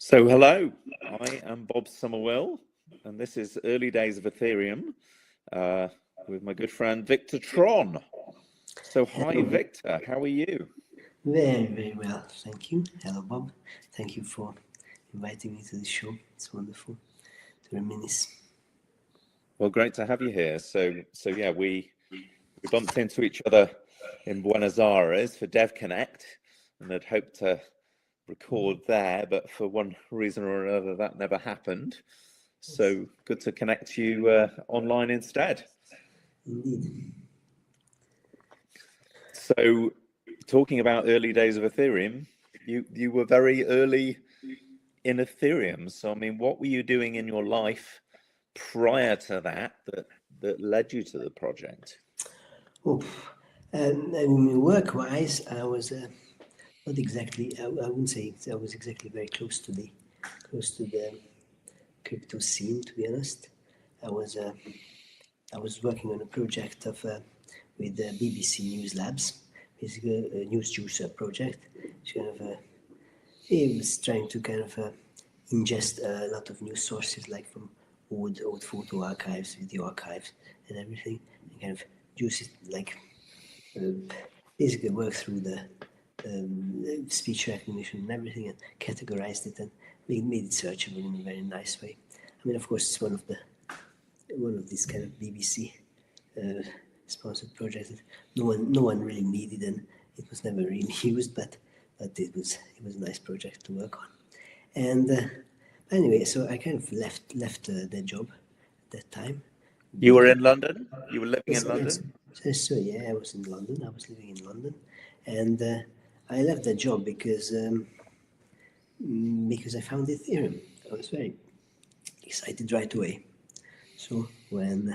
So hello, I am Bob Somerville, and this is Early Days of Ethereum with my good friend Viktor Trón. So hi Victor, how are you? Very, very well, thank you. Hello Bob, thank you for inviting me to the show. It's wonderful to reminisce. Well, great to have you here. So yeah, we bumped into each other in Buenos Aires for DevConnect, and had hoped to record there, but for one reason or another that never happened. So good to connect you online instead. Indeed. So talking about early days of Ethereum, you were very early in Ethereum. So I mean, what were you doing in your life prior to that led you to the project? Oh, I mean, work-wise, I was not exactly. I wouldn't say I was exactly very close to the crypto scene. To be honest, I was working on a project with the BBC News Labs, basically a news juicer project. It's kind of it was trying to kind of ingest a lot of news sources, like from old photo archives, video archives, and everything, and kind of juice it, like basically work through the speech recognition and everything, and categorized it and made it searchable in a very nice way. I mean, of course, it's one of these kind of BBC sponsored projects that no one really needed, and it was never really used, but it was a nice project to work on. And anyway, so I kind of left the job at that time. You were in London? You were living in London? So yeah, I was in London. I was living in London, and I left that job because I found Ethereum. I was very excited right away. So I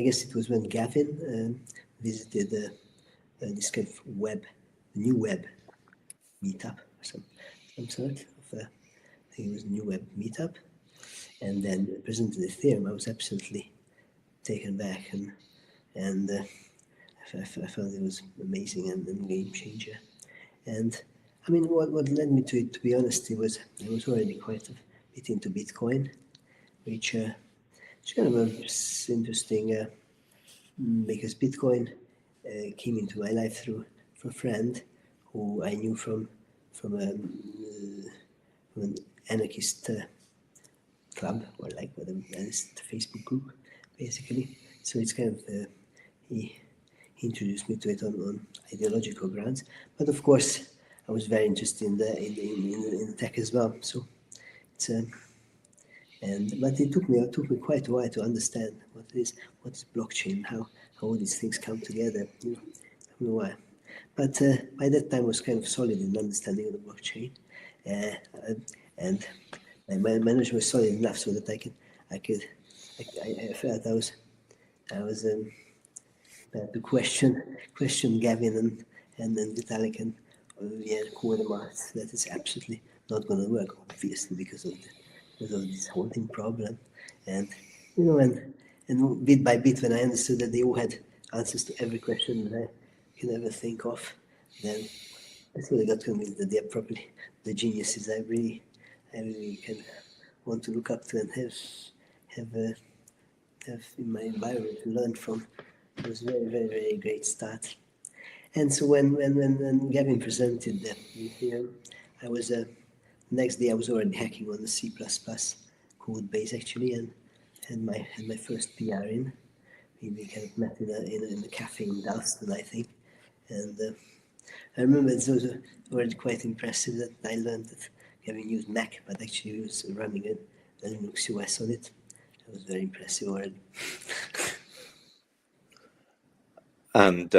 guess it was when Gavin visited this kind of new web meetup, some sort of, I think it was a new web meetup, and then presented Ethereum. I was absolutely taken back, and I found it was amazing and game changer. And I mean, what led me to it, to be honest, I was already quite a bit into Bitcoin, which is kind of interesting because Bitcoin came into my life through a friend who I knew from an anarchist club, or like an anarchist Facebook group, basically. So it's kind of he introduced me to it on ideological grounds, but of course I was very interested in the tech as well. So it's but it took me quite a while to understand what is blockchain, how all these things come together. I don't know why, but by that time I was kind of solid in understanding of the blockchain, and my knowledge was solid enough so that I felt I was to question Gavin and then Vitalik and Kodemart that is absolutely not going to work, obviously, because of this holding problem. And and bit by bit, when I understood that they all had answers to every question that I could ever think of, then that's when I got convinced that they're probably the geniuses I really can want to look up to and have in my environment and learn from. It was a very, very, very great start. And so when Gavin presented the Ethereum, I was next day I was already hacking on the C++ code base actually, and had my first PR in. We kind of met in a cafe in Dalston, I think, and I remember it was already quite impressive that I learned that Gavin used Mac, but actually he was running a Linux OS on it. It was very impressive already. And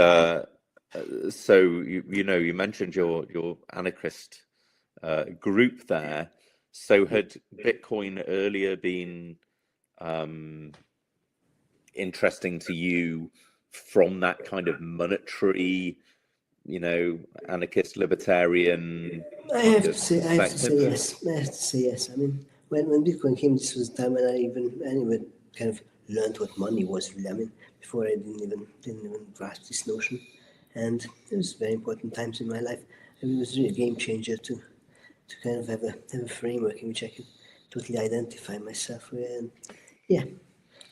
so you mentioned your anarchist group there. So had Bitcoin earlier been interesting to you from that kind of monetary, anarchist libertarian? I have to say yes. I mean, when Bitcoin came, this was the time when I even kind of learned what money was really. I mean, before I didn't even grasp this notion, and it was very important times in my life. I mean, it was really a game changer to kind of have a framework in which I can totally identify myself with. And yeah,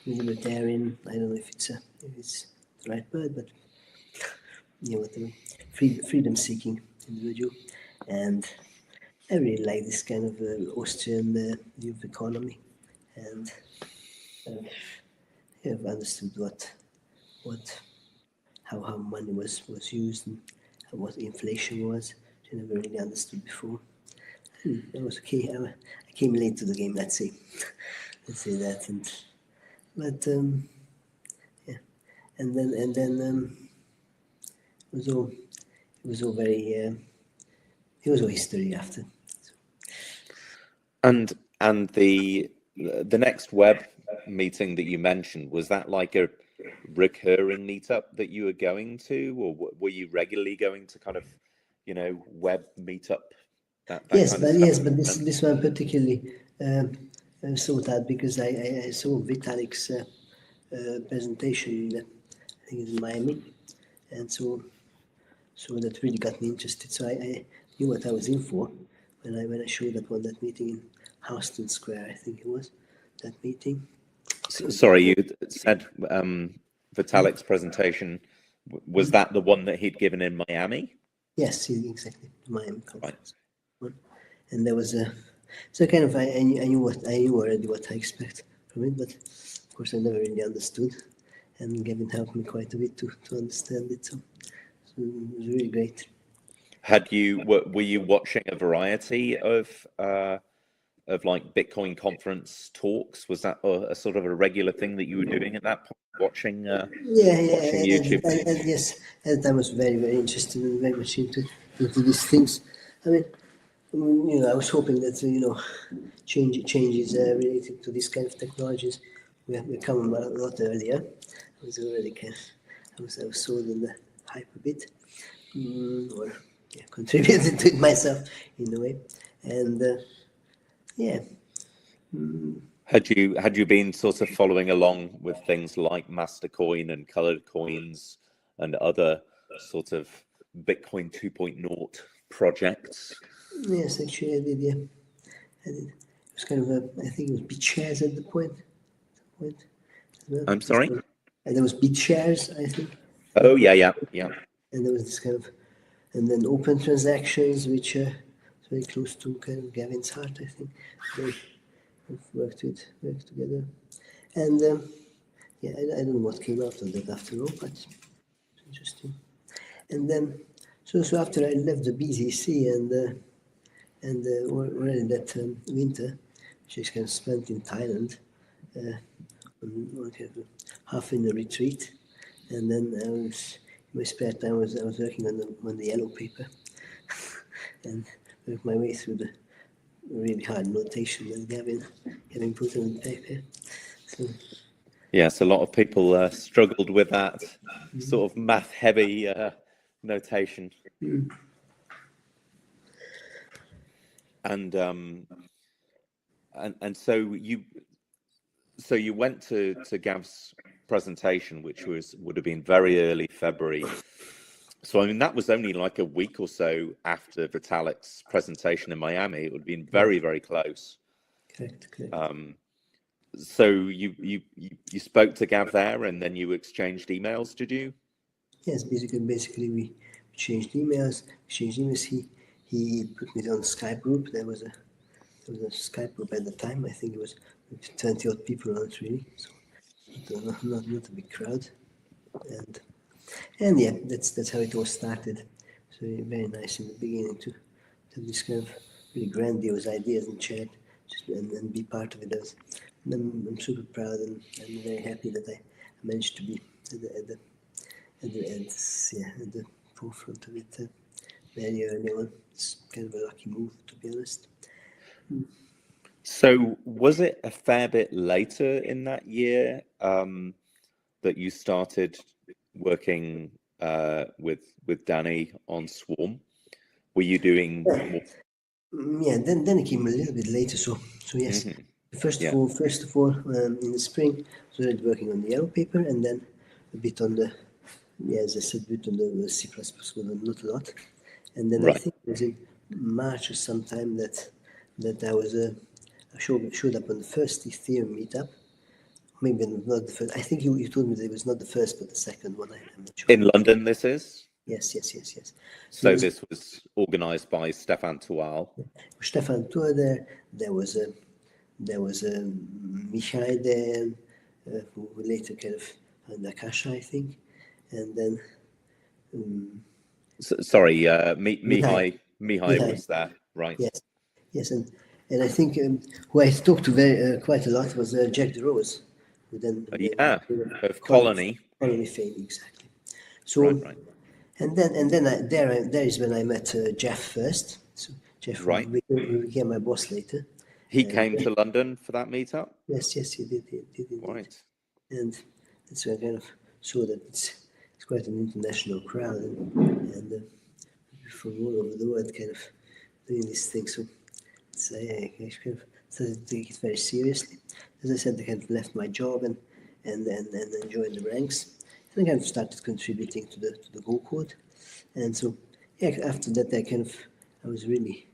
libertarian. I don't know if it's the right word, but yeah, whatever. Freedom-seeking individual, and I really like this kind of Austrian view of economy, and I've understood how money was used and what inflation was, which I never really understood before. That was okay. I came late to the game. Let's say that, but yeah, and then it was all very it was all history after. And the next web meeting that you mentioned, was that like a recurring meetup that you were going to, or were you regularly going to kind of, web meetup? That Yes, kind of but stuff? this one particularly I saw that because I saw Vitalik's presentation, I think it's in Miami, and so that really got me interested. So I knew what I was in for when I showed up on that meeting in Houston Square, I think it was, that meeting. Sorry, you said Vitalik's presentation, was that the one that he'd given in Miami? Yes, exactly, Miami conference. Right. And there was so kind of I knew already what I expect from it, but of course I never really understood, and Gavin helped me quite a bit to understand it. So it was really great. Were you watching a variety of like Bitcoin conference talks? Was that a sort of a regular thing that you were doing at that point, watching YouTube? And yes, and I was very, very interested and very much into these things. I mean, I was hoping that changes related to these kind of technologies will come a lot earlier. I was already I was sold in the hype a bit, or contributed to it myself in a way, and yeah. Had you been sort of following along with things like Mastercoin and colored coins and other sort of Bitcoin 2.0 projects? Yes, actually I did, yeah. I did. It was kind of I think it was BitShares at the point. Well. I'm sorry? And there was BitShares, I think. Oh, yeah. And there was this kind of, and then open transactions, which is very close to kind of Gavin's heart, I think. They have worked together. And yeah, I don't know what came out of that after all, but it's interesting. And then, so after I left the BZC and already that winter, which I kind of spent in Thailand, on half in a retreat, and then I was in my spare time I was working on the yellow paper, and worked my way through the really hard notation that Gavin put on the paper. So, yes, a lot of people struggled with that sort of math-heavy notation. And so you went to Gav's presentation, which would have been very early February. So I mean that was only like a week or so after Vitalik's presentation in Miami. It would have been very, very close. correct. So you spoke to Gav there, and then you exchanged emails, did you? Yes, basically we exchanged emails. He put me on Skype group. There was a Skype group at the time. I think it was 20 odd people on it, really. So not a big crowd. And yeah, that's how it all started. So very nice in the beginning to have this kind of really grandiose ideas and chat, and be part of it. I'm super proud, and I'm very happy that I managed to be at the forefront of it very early on. It's kind of a lucky move, to be honest. So was it a fair bit later in that year that you started working with Danny on Swarm? Were you doing more? Yeah, then it came a little bit later. So yes, first of all, in the spring, I was already working on the yellow paper, and then a bit on the, as I said, a bit on the C++, but not a lot. And then I think it was in March or sometime that I was I showed up on the first Ethereum meetup. Maybe not the first. I think you told me that it was not the first, but the second one. I'm not sure. In London, this is? Yes. So this was organised by Stefan Tual. Stefan Tual there. There was Mihai there, who later kind of had Akasha, I think, and then. Sorry, Mihai was there, right? Yes, and I think who I talked to quite a lot was Jack DeRose, who then of Colony fame, exactly. So right. and then there is when I met Jeff first. So Jeff became my boss later. He came to London for that meetup. Yes, he did. Right. And that's where I kind of saw that it's quite an international crowd and from all over the world kind of doing this thing. So I kind of started to take it very seriously. As I said, I kind of left my job and joined the ranks. And I kind of started contributing to the Go code. And so after that I was really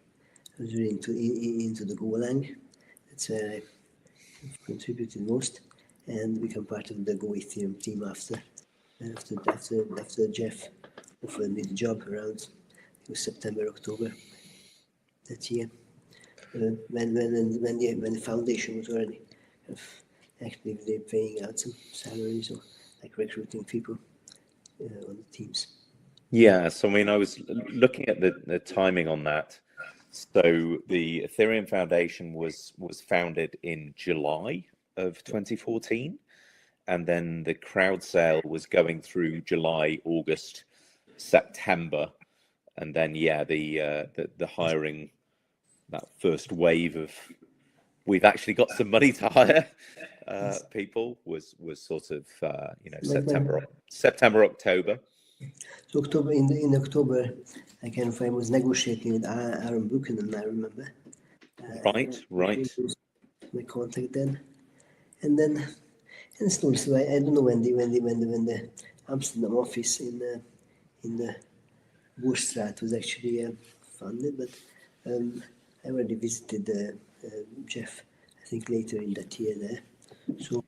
into the Golang. That's where I contributed most and become part of the Go-Ethereum team after Jeff offered me the job around September, October that year. When the foundation was already actively paying out some salaries or like recruiting people on the teams. Yeah, so I mean, I was looking at the timing on that. So the Ethereum Foundation was founded in July of 2014, and then the crowd sale was going through July, August, September, and then the hiring, that first wave of we've actually got some money to hire people was sort of September, October. So in October, I was negotiating with Aaron Buchanan, I remember. Right. My contact then, and still, so I don't know when the Amsterdam office in the Boerstraat was actually funded, but I already visited Jeff, I think later in that year there. So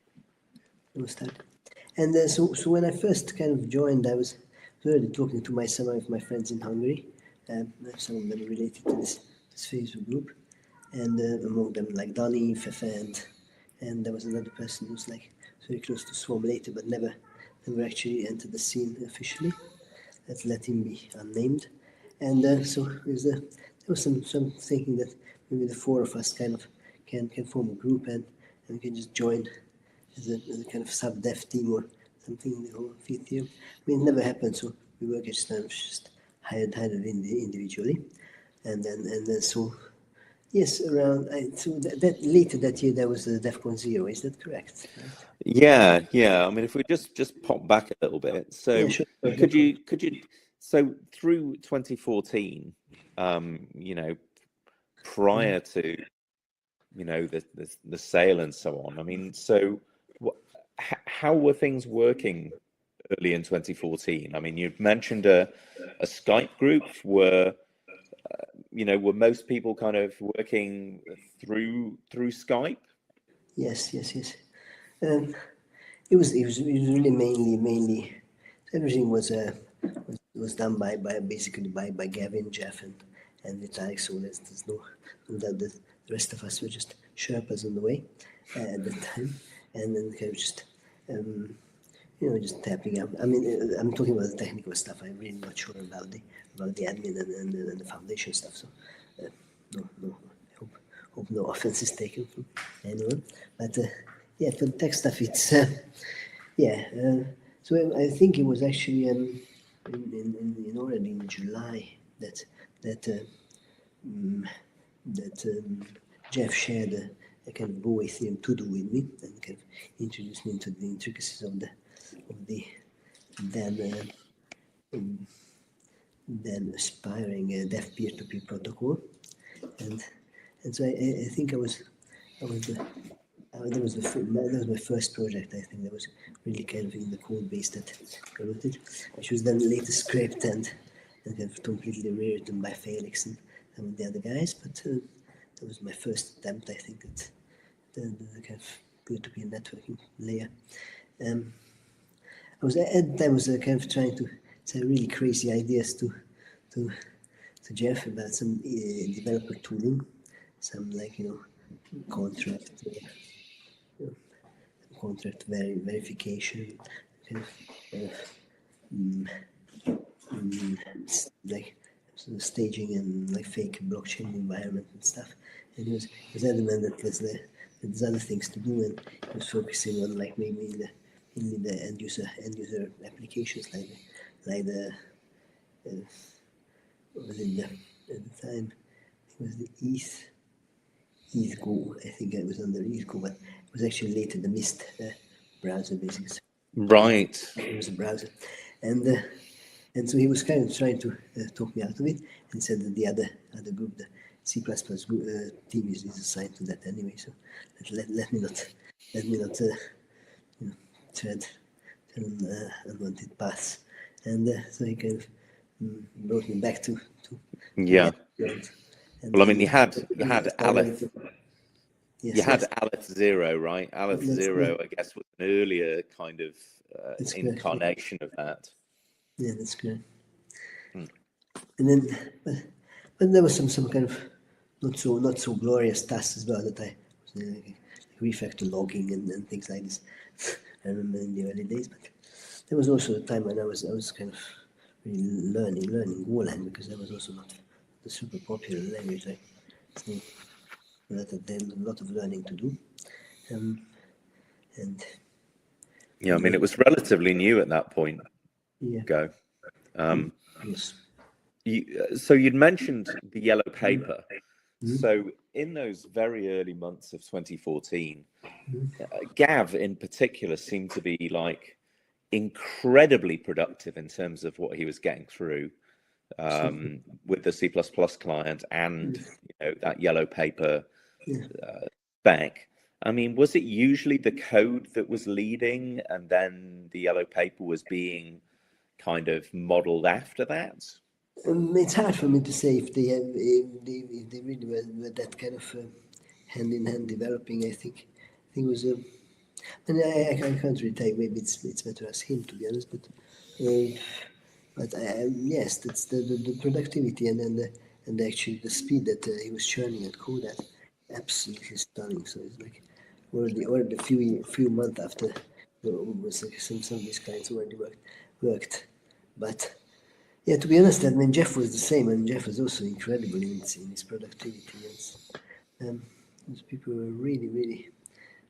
it was that. And so when I first kind of joined, I was already talking to some of my friends in Hungary, some of them related to this Facebook group, and among them like Donny, Fefe, and there was another person who was like very close to Swarm later, but never actually entered the scene officially. Let's let him be unnamed. And so there was some thinking that maybe the four of us kind of can form a group and we can just join as a kind of sub-dev team or something in the whole Ethereum. I mean, it never happened, so we were just hired individually, and then so yes, around so that later that year there was the DEFCON 0. Is that correct? Yeah. I mean, if we just pop back a little bit, so sure. could you so through 2014, prior to the sale and so on. I mean, so how were things working early in 2014? I mean, you've mentioned a Skype group. Were most people kind of working through Skype? Yes. It was really mainly everything was done by Gavin, Jeff, and Vitalik. So there's no doubt that the rest of us were just Sherpas on the way at that time, and then kind of just just tapping up. I mean, I'm talking about the technical stuff. I'm really not sure about the admin and the foundation stuff. So no, I hope no offense is taken from anyone. But for the tech stuff, it's So I think it was actually already in July that Jeff shared a kind of Go-Ethereum to-do with me and kind of introduced me into the intricacies of the then aspiring dev peer-to-peer protocol, and so I think that was my first project. I think that was really kind of in the code base that I wrote it, which was then later scraped and kind of completely rewritten by Felix and with the other guys, but that was my first attempt. I think at the kind of peer-to-peer networking layer. I was kind of trying to say really crazy ideas to Jeff about some developer tooling, some contract contract verification, kind of like sort of staging and like fake blockchain environment and stuff. And he was adamant that there's other things to do, and he was focusing on like maybe the end user applications like the what was it at the time? It was the ETH Go. I think it was under ETH Go, but it was actually later the Mist browser, basically. Right. It was a browser, and so he was kind of trying to talk me out of it, and said that the other group, the C++ team, is assigned to that anyway. So let me not tread unwanted paths, and so he kind of brought me back to yeah. Well, I mean, you had Aleph. Yes, you had Aleph 0, right? Aleph 0, I guess, was an earlier kind of incarnation of that. Yeah, that's good. And then, but there was some kind of not so glorious tasks as well that I was like refactor logging and things like this. I remember in the early days, but there was also a time when I was kind of really learning Golang, because that was also not the super popular language. Like, so then a lot of learning to do, and yeah, I mean, it was relatively new at that point. Yeah. Go. Yes. So you'd mentioned the yellow paper. So in those very early months of 2014, Gav in particular seemed to be like incredibly productive in terms of what he was getting through with the C++ client and that yellow paper spec. I mean, was it usually the code that was leading, and then the yellow paper was being kind of modeled after that? It's hard for me to say if they really were that kind of hand in hand developing. I think it was and I can't really tell. Maybe it's better to ask him, to be honest. But yes, that's the productivity and actually the speed that he was churning at code at, absolutely stunning. So it's like already a few months after was like some of these clients already worked, but. Yeah, to be honest, I mean, Jeff was the same, and Jeff was also incredible in his productivity. Those people were really, really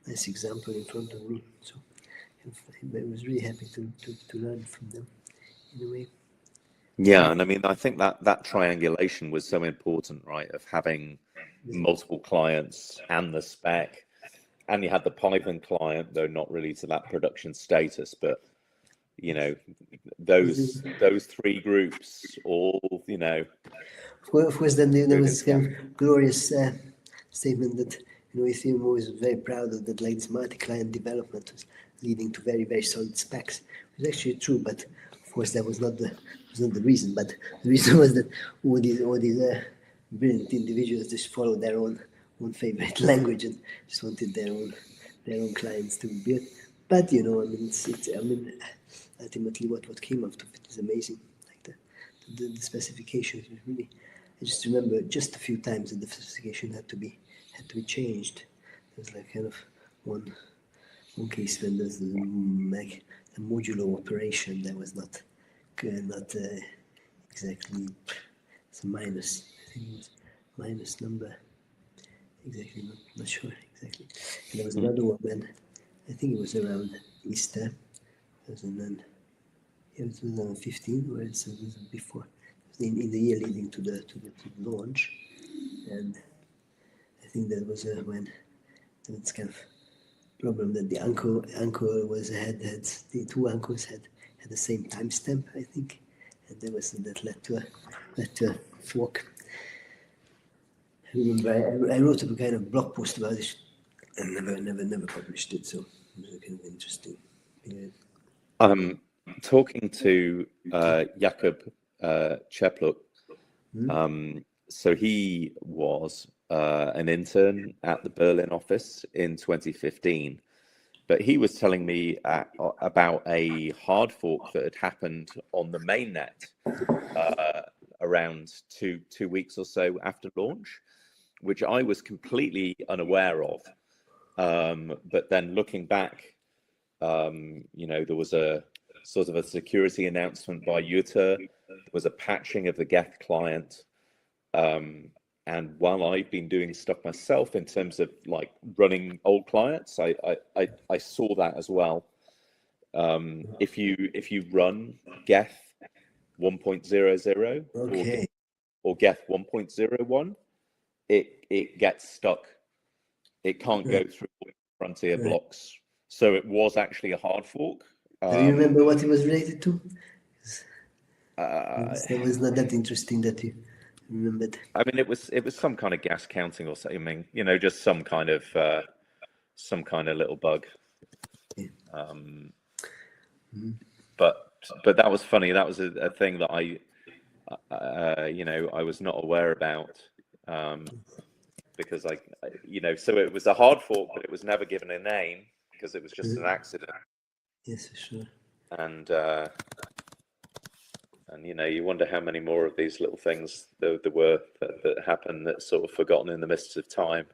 nice example in front of me. So I was really happy to learn from them in a way. Yeah, and I mean, I think that triangulation was so important, right? Of having multiple clients and the spec, and you had the Python client, though not really to that production status, but those three groups all Of course, then there was this kind of glorious statement that Ethereum was very proud of, that like this multi-client development was leading to very, very solid specs. It was actually true, but of course that was not the reason. But the reason was that all these brilliant individuals just followed their own favorite language and just wanted their own clients to be built. But I mean, ultimately what came out of it is amazing. Like the specifications was really. I just remember just a few times that the specification had to be changed. There was like kind of one case when there's like the modulo operation that was not exactly, it's a minus. I think it was minus number. Exactly, not sure exactly. And there was another one when I think it was around Easter, and then it was 2015, where it was before. In the year leading to the launch, and I think that was when it's kind of problem that the uncle had the two uncles had the same timestamp, I think, and that led to a fork. I remember I wrote a kind of blog post about it and never published it, so it was kind of interesting. Talking to Jakub Czepluk, so he was an intern at the Berlin office in 2015, but he was telling me about a hard fork that had happened on the mainnet around two weeks or so after launch, which I was completely unaware of. But then looking back, there was a sort of a security announcement by Jutta. There was a patching of the Geth client. And while I've been doing stuff myself in terms of like running old clients, I saw that as well. If you run Geth 1.00 Okay. or Geth 1.01, it gets stuck. It can't go through frontier blocks. So it was actually a hard fork. Do you remember what it was related to? That was not that interesting that you remembered. I mean, it was some kind of gas counting or something. Just some kind of little bug. Yeah. But that was funny. That was a thing that I was not aware about, because so it was a hard fork, but it was never given a name because it was just an accident. Yes, for sure. And you wonder how many more of these little things there were that happened that's sort of forgotten in the mists of time.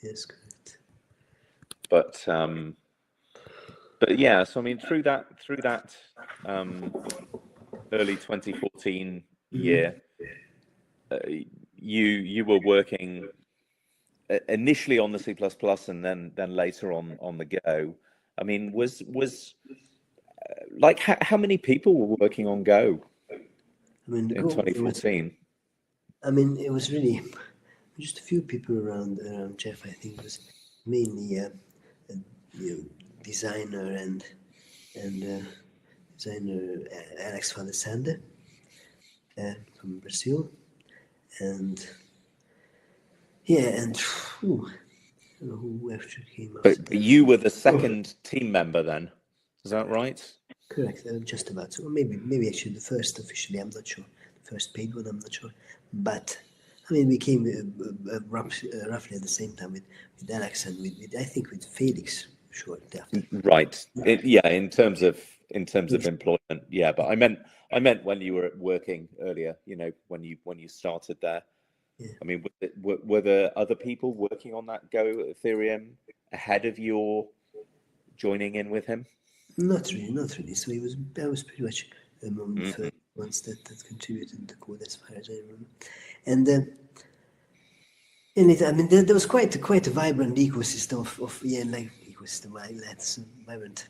Yes, correct. But yeah, so I mean, through that early 2014 year, you were working initially on the C++ and then later on the Go. I mean, was like how many people were working on Go? I mean, in 2014. It was really just a few people around Jeff. I think it was mainly designer and designer Alex van der Sande from Brazil, and I don't know who actually came after But you were the second team member then, is that right? Correct, just about. So maybe actually the first officially, I'm not sure. The first paid one, I'm not sure. But I mean, we came roughly at the same time with Alex and with I think with Felix shortly after. Right. In terms of employment, yeah. But I meant when you were working earlier. When you started there. Yeah. I mean, were there other people working on that Go-Ethereum ahead of your joining in with him? Not really. So I was pretty much among the first ones that contributed the code as far as I remember. And there was quite a vibrant ecosystem of that's a vibrant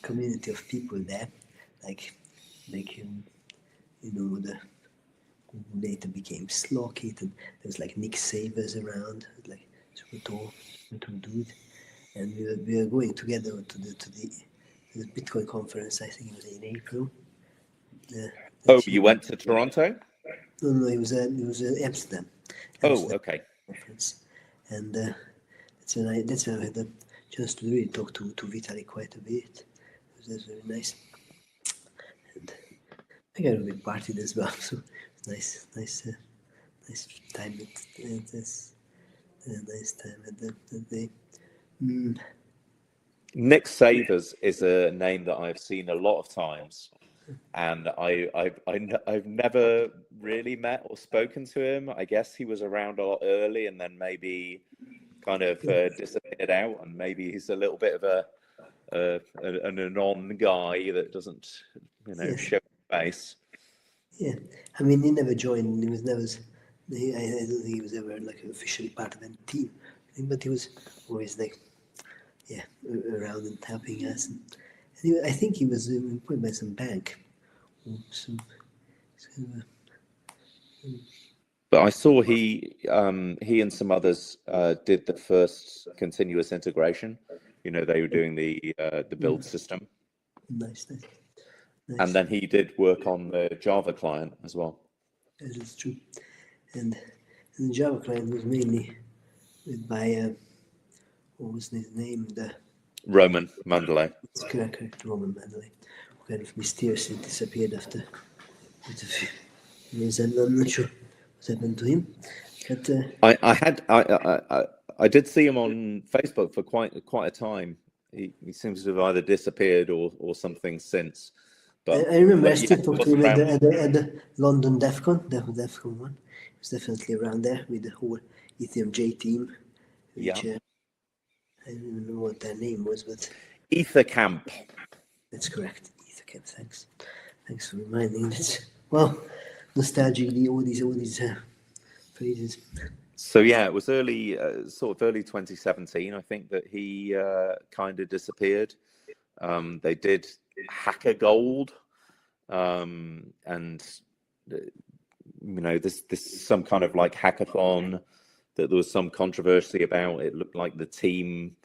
community of people there, the who later became Slockit, and there was like Nick Savers around, like super tall dude. And we were going together to the Bitcoin conference. I think it was in April. You went to Toronto? No, it was Amsterdam. Oh, okay. Conference, and that's when I had the chance to really talk to Vitaly quite a bit. It was very nice, and I got a bit partied as well. So nice time at this. Nice time at the day. Nick Savers is a name that I've seen a lot of times, and I've never really met or spoken to him. I guess he was around a lot early, and then maybe kind of disappeared out, and maybe he's a little bit of an anon guy that doesn't show face. Yeah, I mean, he never joined. He was never. I don't think he was ever like officially part of any team. But he was always like, around and helping us. And I think he was employed by some bank. But I saw he and some others did the first continuous integration. They were doing the build system. Nice. And then he did work on the Java client as well. That is true. And the Java client was mainly by what was his name? Roman Mandalay. It's correct, Roman Mandalay, who kind of mysteriously disappeared after I'm not sure what happened to him, but I did see him on Facebook for quite a time. He seems to have either disappeared or something since. But I remember I still yeah, talked to him at the London DEFCON, the DEFCON one. He was definitely around there with the whole Ethereum J team, which I don't even know what their name was, but Ether Camp. That's correct. Ether Camp, thanks. Thanks for reminding us. Well, nostalgically, all these phrases. So yeah, it was sort of early 2017. I think that he kind of disappeared. They did Hacker Gold, and this some kind of like hackathon that there was some controversy about. It looked like the team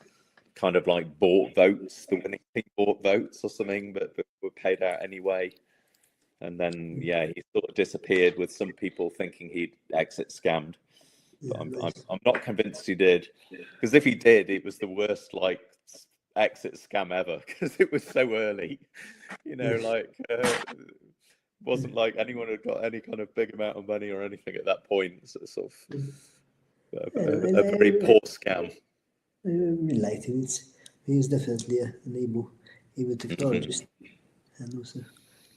kind of like bought votes, the winning team bought votes or something, but were paid out anyway. And then he sort of disappeared with some people thinking he'd exit scammed. But I'm not convinced he did, because if he did, it was the worst like exit scam ever, because it was so early. Wasn't like anyone had got any kind of big amount of money or anything at that point. So sort of a very poor scam. I really liked him. He's definitely an able technologist and also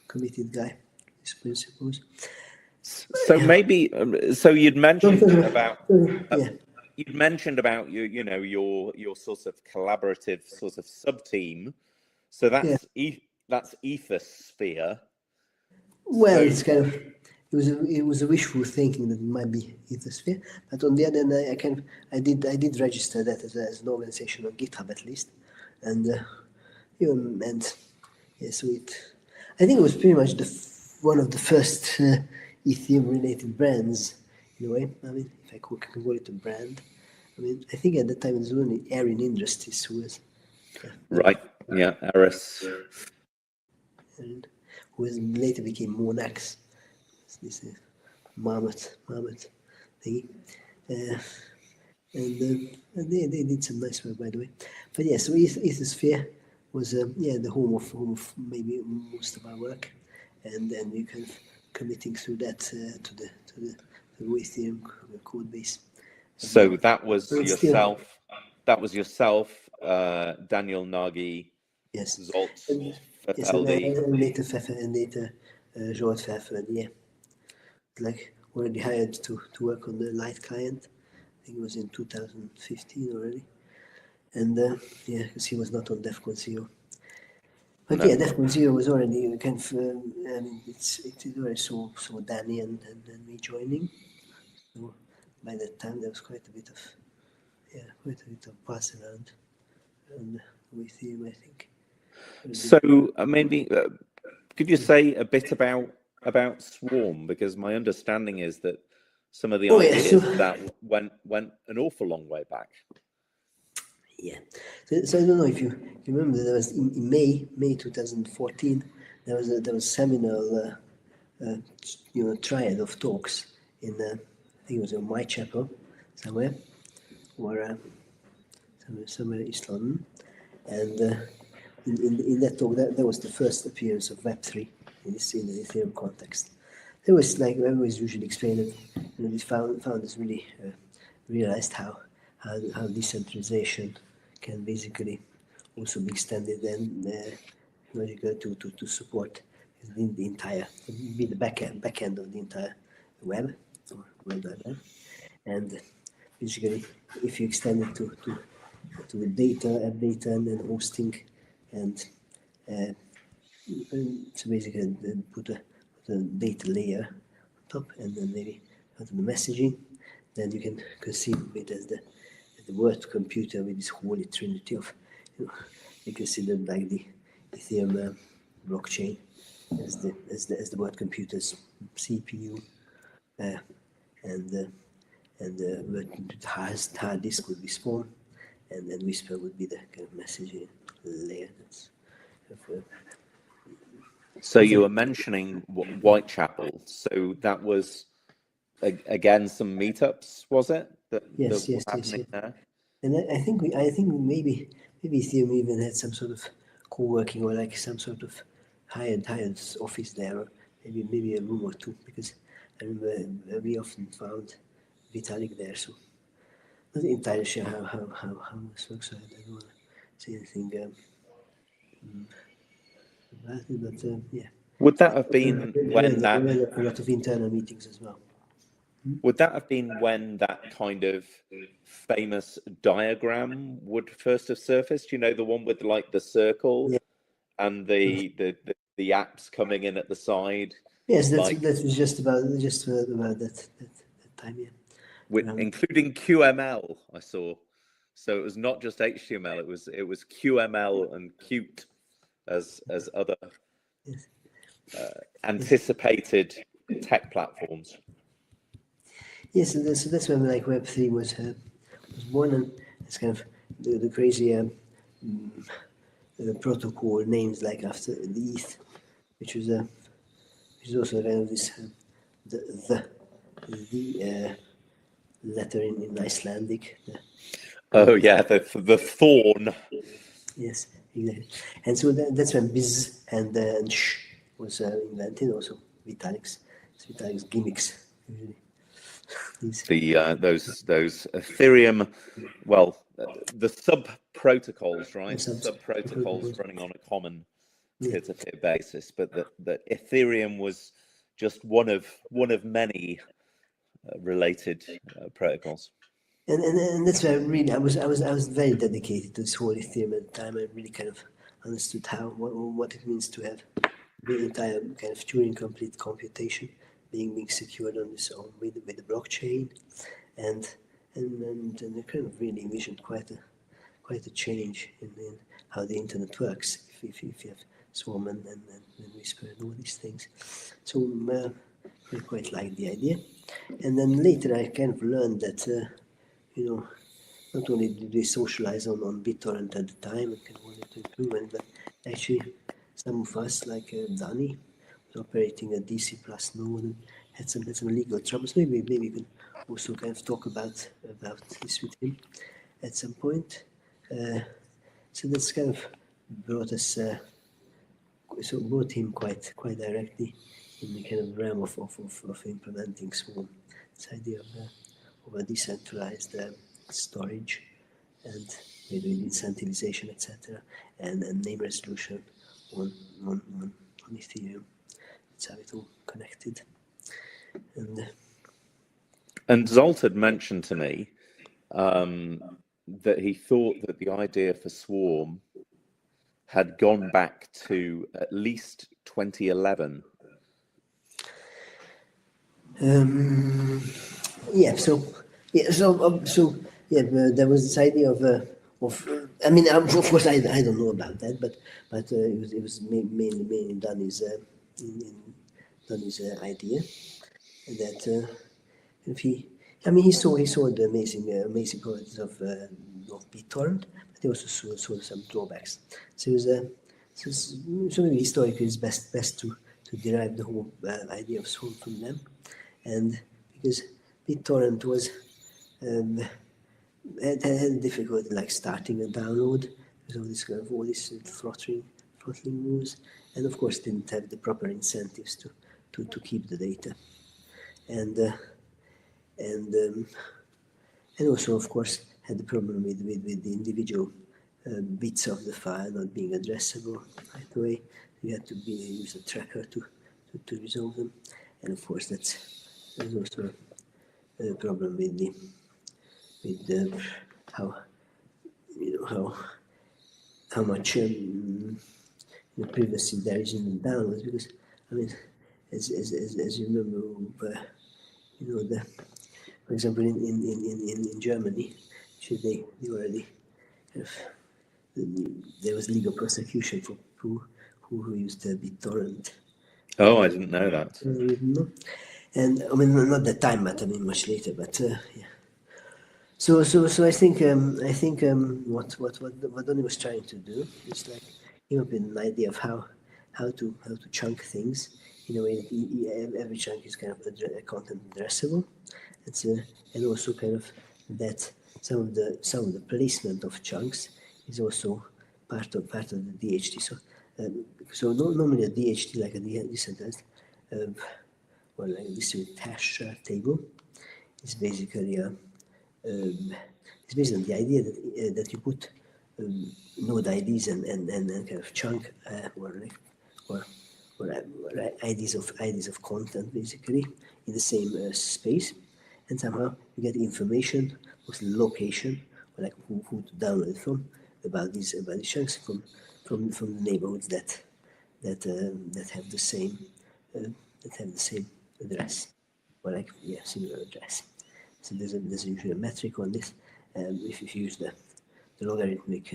committed guy, I suppose. So maybe you'd mentioned about you'd mentioned about your sort of collaborative sort of sub team. So that's Ethersphere. Well, it's kind of it was a wishful thinking that it might be Ethersphere, but on the other hand, I did register that as an organization on GitHub at least, and so I think it was pretty much one of the first Ethereum related brands in a way. I mean, if I can call it a brand. I mean, I think at the time it was only Erin Industries who was right. Yeah, Eris. And who later became Monax. This mammoth thingy. And they did some nice work, by the way. But yeah, so Ethersphere was the home of maybe most of our work, and then we kind of committing through that to the Ethereum code base. So that was yourself. That was yourself, Daniel Nagy. Yes. Zolt. Yes, and later Pfeffer and later George Pfeffer, and like already hired to work on the Light client. I think it was in 2015 already, and because he was not on DEFCON 0. But DEFCON 0 was already kind of. I mean, it's already so Danny and me joining. So by that time there was quite a bit of pass around with him, I think. So maybe could you say a bit about Swarm, because my understanding is that some of the ideas that went an awful long way back. Yeah, so I don't know if you remember, there was in May 2014 there was a seminal triad of talks in I think it was in Whitechapel somewhere or somewhere in East London, and in that talk that was the first appearance of Web3 in the Ethereum context. There was, like I always usually explain it, we founders really realized how decentralization can basically also be extended and logical to support the entire, be the back end of the entire web or World Wide Web, and basically if you extend it to the data, app data, and then hosting, and so basically put a data layer on top, and then maybe go to the messaging, then you can conceive of it as the word computer with this Holy Trinity of, you consider like the Ethereum blockchain as the word computer's CPU, and the word computer hard disk would be Spawn, and then Whisper would be the kind of messaging layer. So you were mentioning Whitechapel. So that was again some meetups, was it? Yes. There? And I think maybe Ethereum even had some sort of co-working or like some sort of hired office there, or maybe a room or two, because I remember we often found Vitalik there, so not entirely sure how this works, so I don't want to say anything about it, but yeah. Would that have been when that? A lot of internal meetings as well. Would that have been when that kind of famous diagram would first have surfaced? You know, the one with like the circle and the apps coming in at the side. Yes, that was just about that time, yeah. Including QML, I saw. So it was not just HTML; it was QML and Qt as other anticipated tech platforms. Yes, so that's when like Web3 was born, and it's kind of the crazy protocol names like after the ETH, which is also kind of this the letter in Icelandic. Oh yeah, the thorn. Yes, exactly. And so that's when Biz and Sh was invented. Also Vitalik's gimmicks usually. Those Ethereum, well, the sub protocols, right? Sub protocols running on a common peer-to-peer basis, but that Ethereum was just one of many related protocols. And that's why I was very dedicated to this whole Ethereum at the time. I really kind of understood what it means to have the entire kind of Turing complete computation being secured on this own with the blockchain, and I kind of really envisioned quite a change in how the internet works if you have Swarm and Whisper and all these things. So I quite liked the idea, and then later I kind of learned that not only did we socialize on BitTorrent at the time and kind of wanted to improve it, but actually some of us like Danny was operating a DC plus node and had some legal troubles. Maybe we can also kind of talk about this with him at some point. So that's kind of brought us brought him quite directly in the kind of realm of implementing Swarm. This idea of a decentralized storage and maybe decentralization, etc., and name resolution on Ethereum. That's how it all connected. And Zolt had mentioned to me that he thought that the idea for Swarm had gone back to at least 2011. There was this idea of I mean, of course, I don't know about that, but it was mainly Danny's idea that if he saw the amazing qualities of BitTorrent, but he also saw some drawbacks. So it was so maybe historically it's best to derive the whole idea of Swarm from them, and because BitTorrent was had difficulty like starting a download because of all these throttling rules, and of course didn't have the proper incentives to keep the data, and also of course had the problem with the individual bits of the file not being addressable right away. You had to use a tracker to resolve them, and of course there's also a problem with how much privacy there is in the downloads, because I mean as you remember for example in Germany they already there was legal prosecution for who used BitTorrent. Oh, I didn't know that. And I mean not that time, but I mean much later. But yeah. So I think what Donny was trying to do is like came up with an idea of how to chunk things in a way that every chunk is kind of content addressable, and also kind of that some of the placement of chunks is also part of the DHT. So normally a DHT, like a decentralized or like a distributed hash table. It's basically it's based on the idea that that you put node IDs and kind of chunk or IDs of content basically in the same space, and somehow you get information, mostly location, or like who to download it from about these chunks from the neighborhoods that have the same address, or like similar address. So there's usually a metric on this. If you use the logarithmic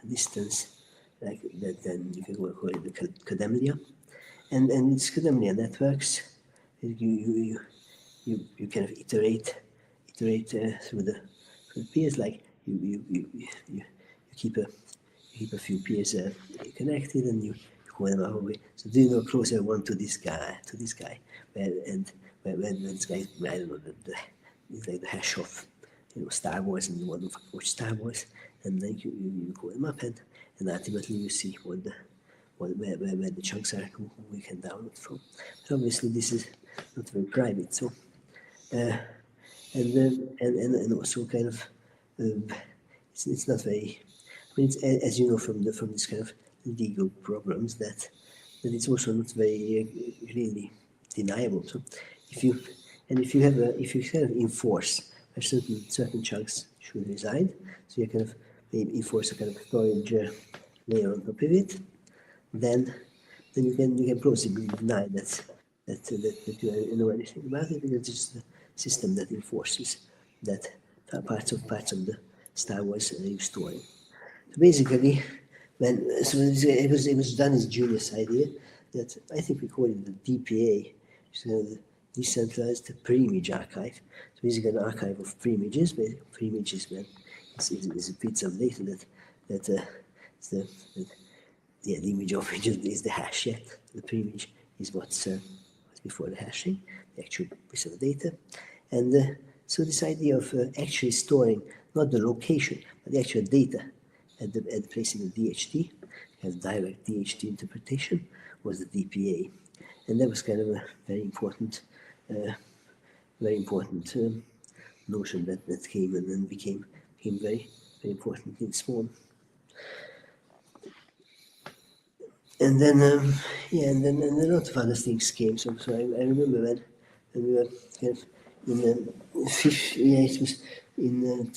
distance like that, then you can call it the Kademlia. And these Kademlia networks, you kind of iterate through the peers. Like you keep a few peers connected, and you call them out. So do you know closer one to this guy, when this guy, I don't know, it's like the hash of Star Wars, and you want to watch Star Wars, and then you call them up, and ultimately you see where the chunks are who we can download from. So obviously this is not very private. So and also kind of it's not very. I mean, it's, as you know from this kind of legal problems, that it's also not very really deniable. So if you kind of enforce where certain chunks should reside, so you kind of maybe enforce a kind of storage layer on top of it, then you can plausibly deny that you know anything about it, because it's the system that enforces that parts of the Star Wars you're storing. So basically, it was done as Julius' idea, that I think we call it the DPA, so the Decentralized Pre-Image Archive. So basically an archive of pre-images. Pre-images is a piece of data the image of which is the hash. Yeah, the pre-image is what's before the hashing, the actual piece of data, and so this idea of actually storing not the location but the actual data at the place in the DHT, as direct DHT interpretation, was the DPA, and that was kind of a very important notion that came and then became very important in Swan. And then and then a lot of other things came. So I remember when we were kind of in it was in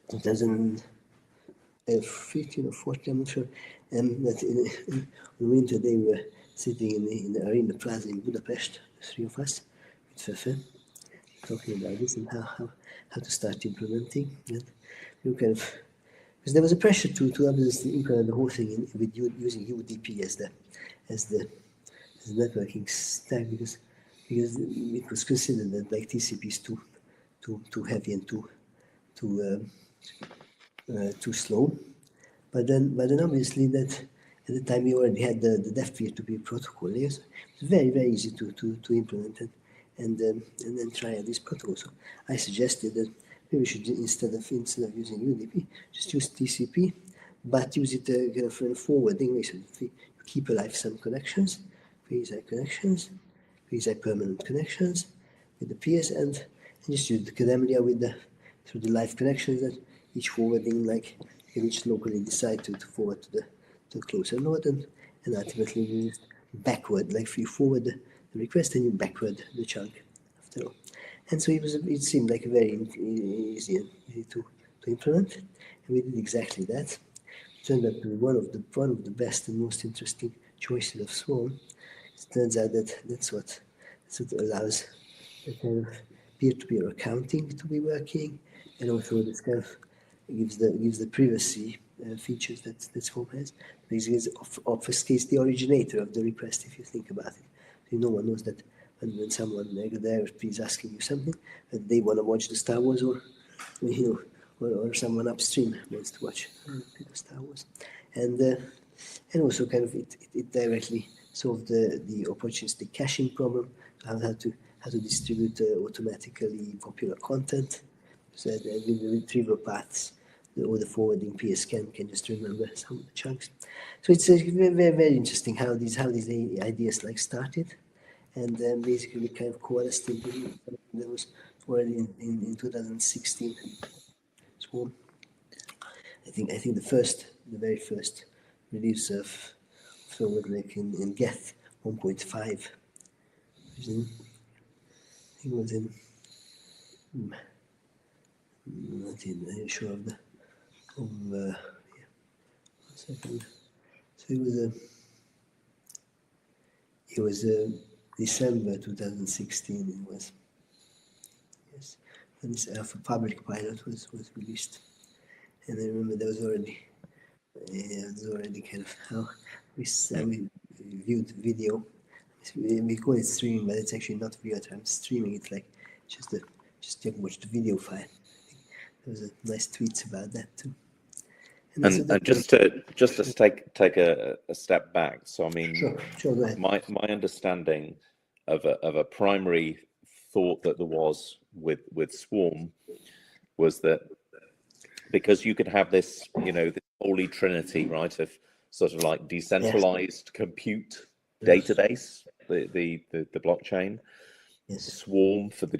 2015 or 14, I'm not sure. That in the winter they were sitting in the Arena Plaza in Budapest, the three of us, with Fefe, talking about this and how to start implementing. And we were kind of, because there was a pressure to obviously implement the whole thing with using UDP as the networking stack, because it was considered that like TCP is too heavy and too slow. But then obviously that at the time we already had the deft peer-to-peer protocol layer, so it was very easy to implement it and then try out this protocol. So I suggested that maybe we should, instead of using UDP, just use TCP, but use it kind of for forwarding way. So you keep alive some connections, quasi connections, quasi permanent connections with the peers, and just use the Kademlia through the live connections, that each forwarding, like you can each locally decide to forward to the closer node, and ultimately you just backward, like if you forward the request and you backward the chunk after all. And so it seemed like a very easy to implement, and we did exactly that. It turned out to be one of the best and most interesting choices of Swarm. It turns out that that's what allows the kind of peer-to-peer accounting to be working, and also this kind of gives the privacy features that Swarm has. Basically, it obfuscates the originator of the request, if you think about it. So no one knows that when someone there is asking you something, that they want to watch the Star Wars, or someone upstream wants to watch the Star Wars, and also kind of it directly solved the opportunistic caching problem, how to distribute automatically popular content, so that with the retrieval paths or the forwarding PS can just remember some of the chunks. So it's very, very, very interesting how these ideas like started, and basically we kind of coalesced into that was already in 2016. So I think the very first release of forward like in Geth 1.5. I think it was in. Not even sure of the. Yeah. 1 second. So it was December 2016. It was, yes, when this Alpha Public Pilot was released, and I remember there was already kind of how we viewed video. We call it streaming, but it's actually not video time. Streaming, it's like just you watch the video file. There was a nice tweets about that too. And just to take a step back. So I mean, sure, go ahead. My understanding of a primary thought that there was with Swarm was that because you could have this, the Holy Trinity, right, of sort of like decentralized compute database, the blockchain, Swarm for the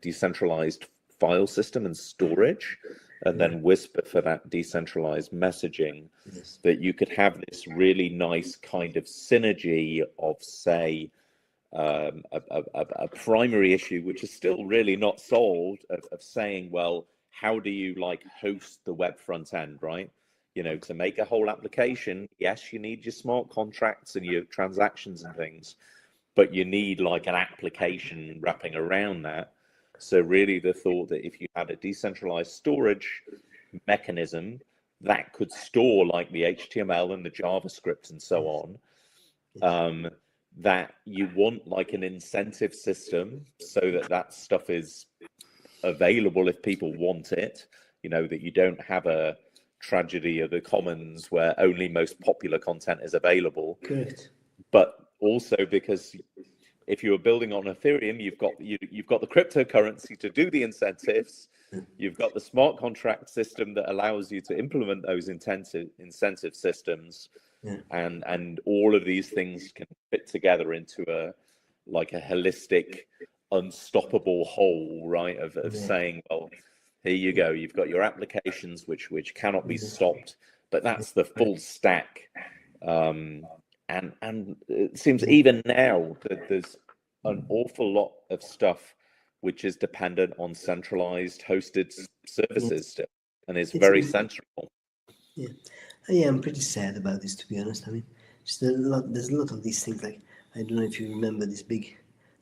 decentralized file system and storage, and then Whisper for that decentralized messaging, that you could have this really nice kind of synergy of, say, a primary issue, which is still really not solved, of saying, well, how do you like host the web front end, right? To make a whole application, yes, you need your smart contracts and your transactions and things, but you need like an application wrapping around that. So really the thought that if you had a decentralized storage mechanism that could store like the HTML and the JavaScript and so on, that you want like an incentive system so that stuff is available if people want it, that you don't have a tragedy of the commons where only most popular content is available. Correct. But also because if you were building on Ethereum, you've got the cryptocurrency to do the incentives. You've got the smart contract system that allows you to implement those incentive systems, and all of these things can fit together into a holistic, unstoppable whole, right? Of saying, well, here you go. You've got your applications which cannot be stopped, but that's the full stack. And it seems even now that there's an awful lot of stuff which is dependent on centralized hosted services still, and it's very central. Yeah, I'm pretty sad about this, to be honest. I mean, there's a lot of these things. Like, I don't know if you remember this big,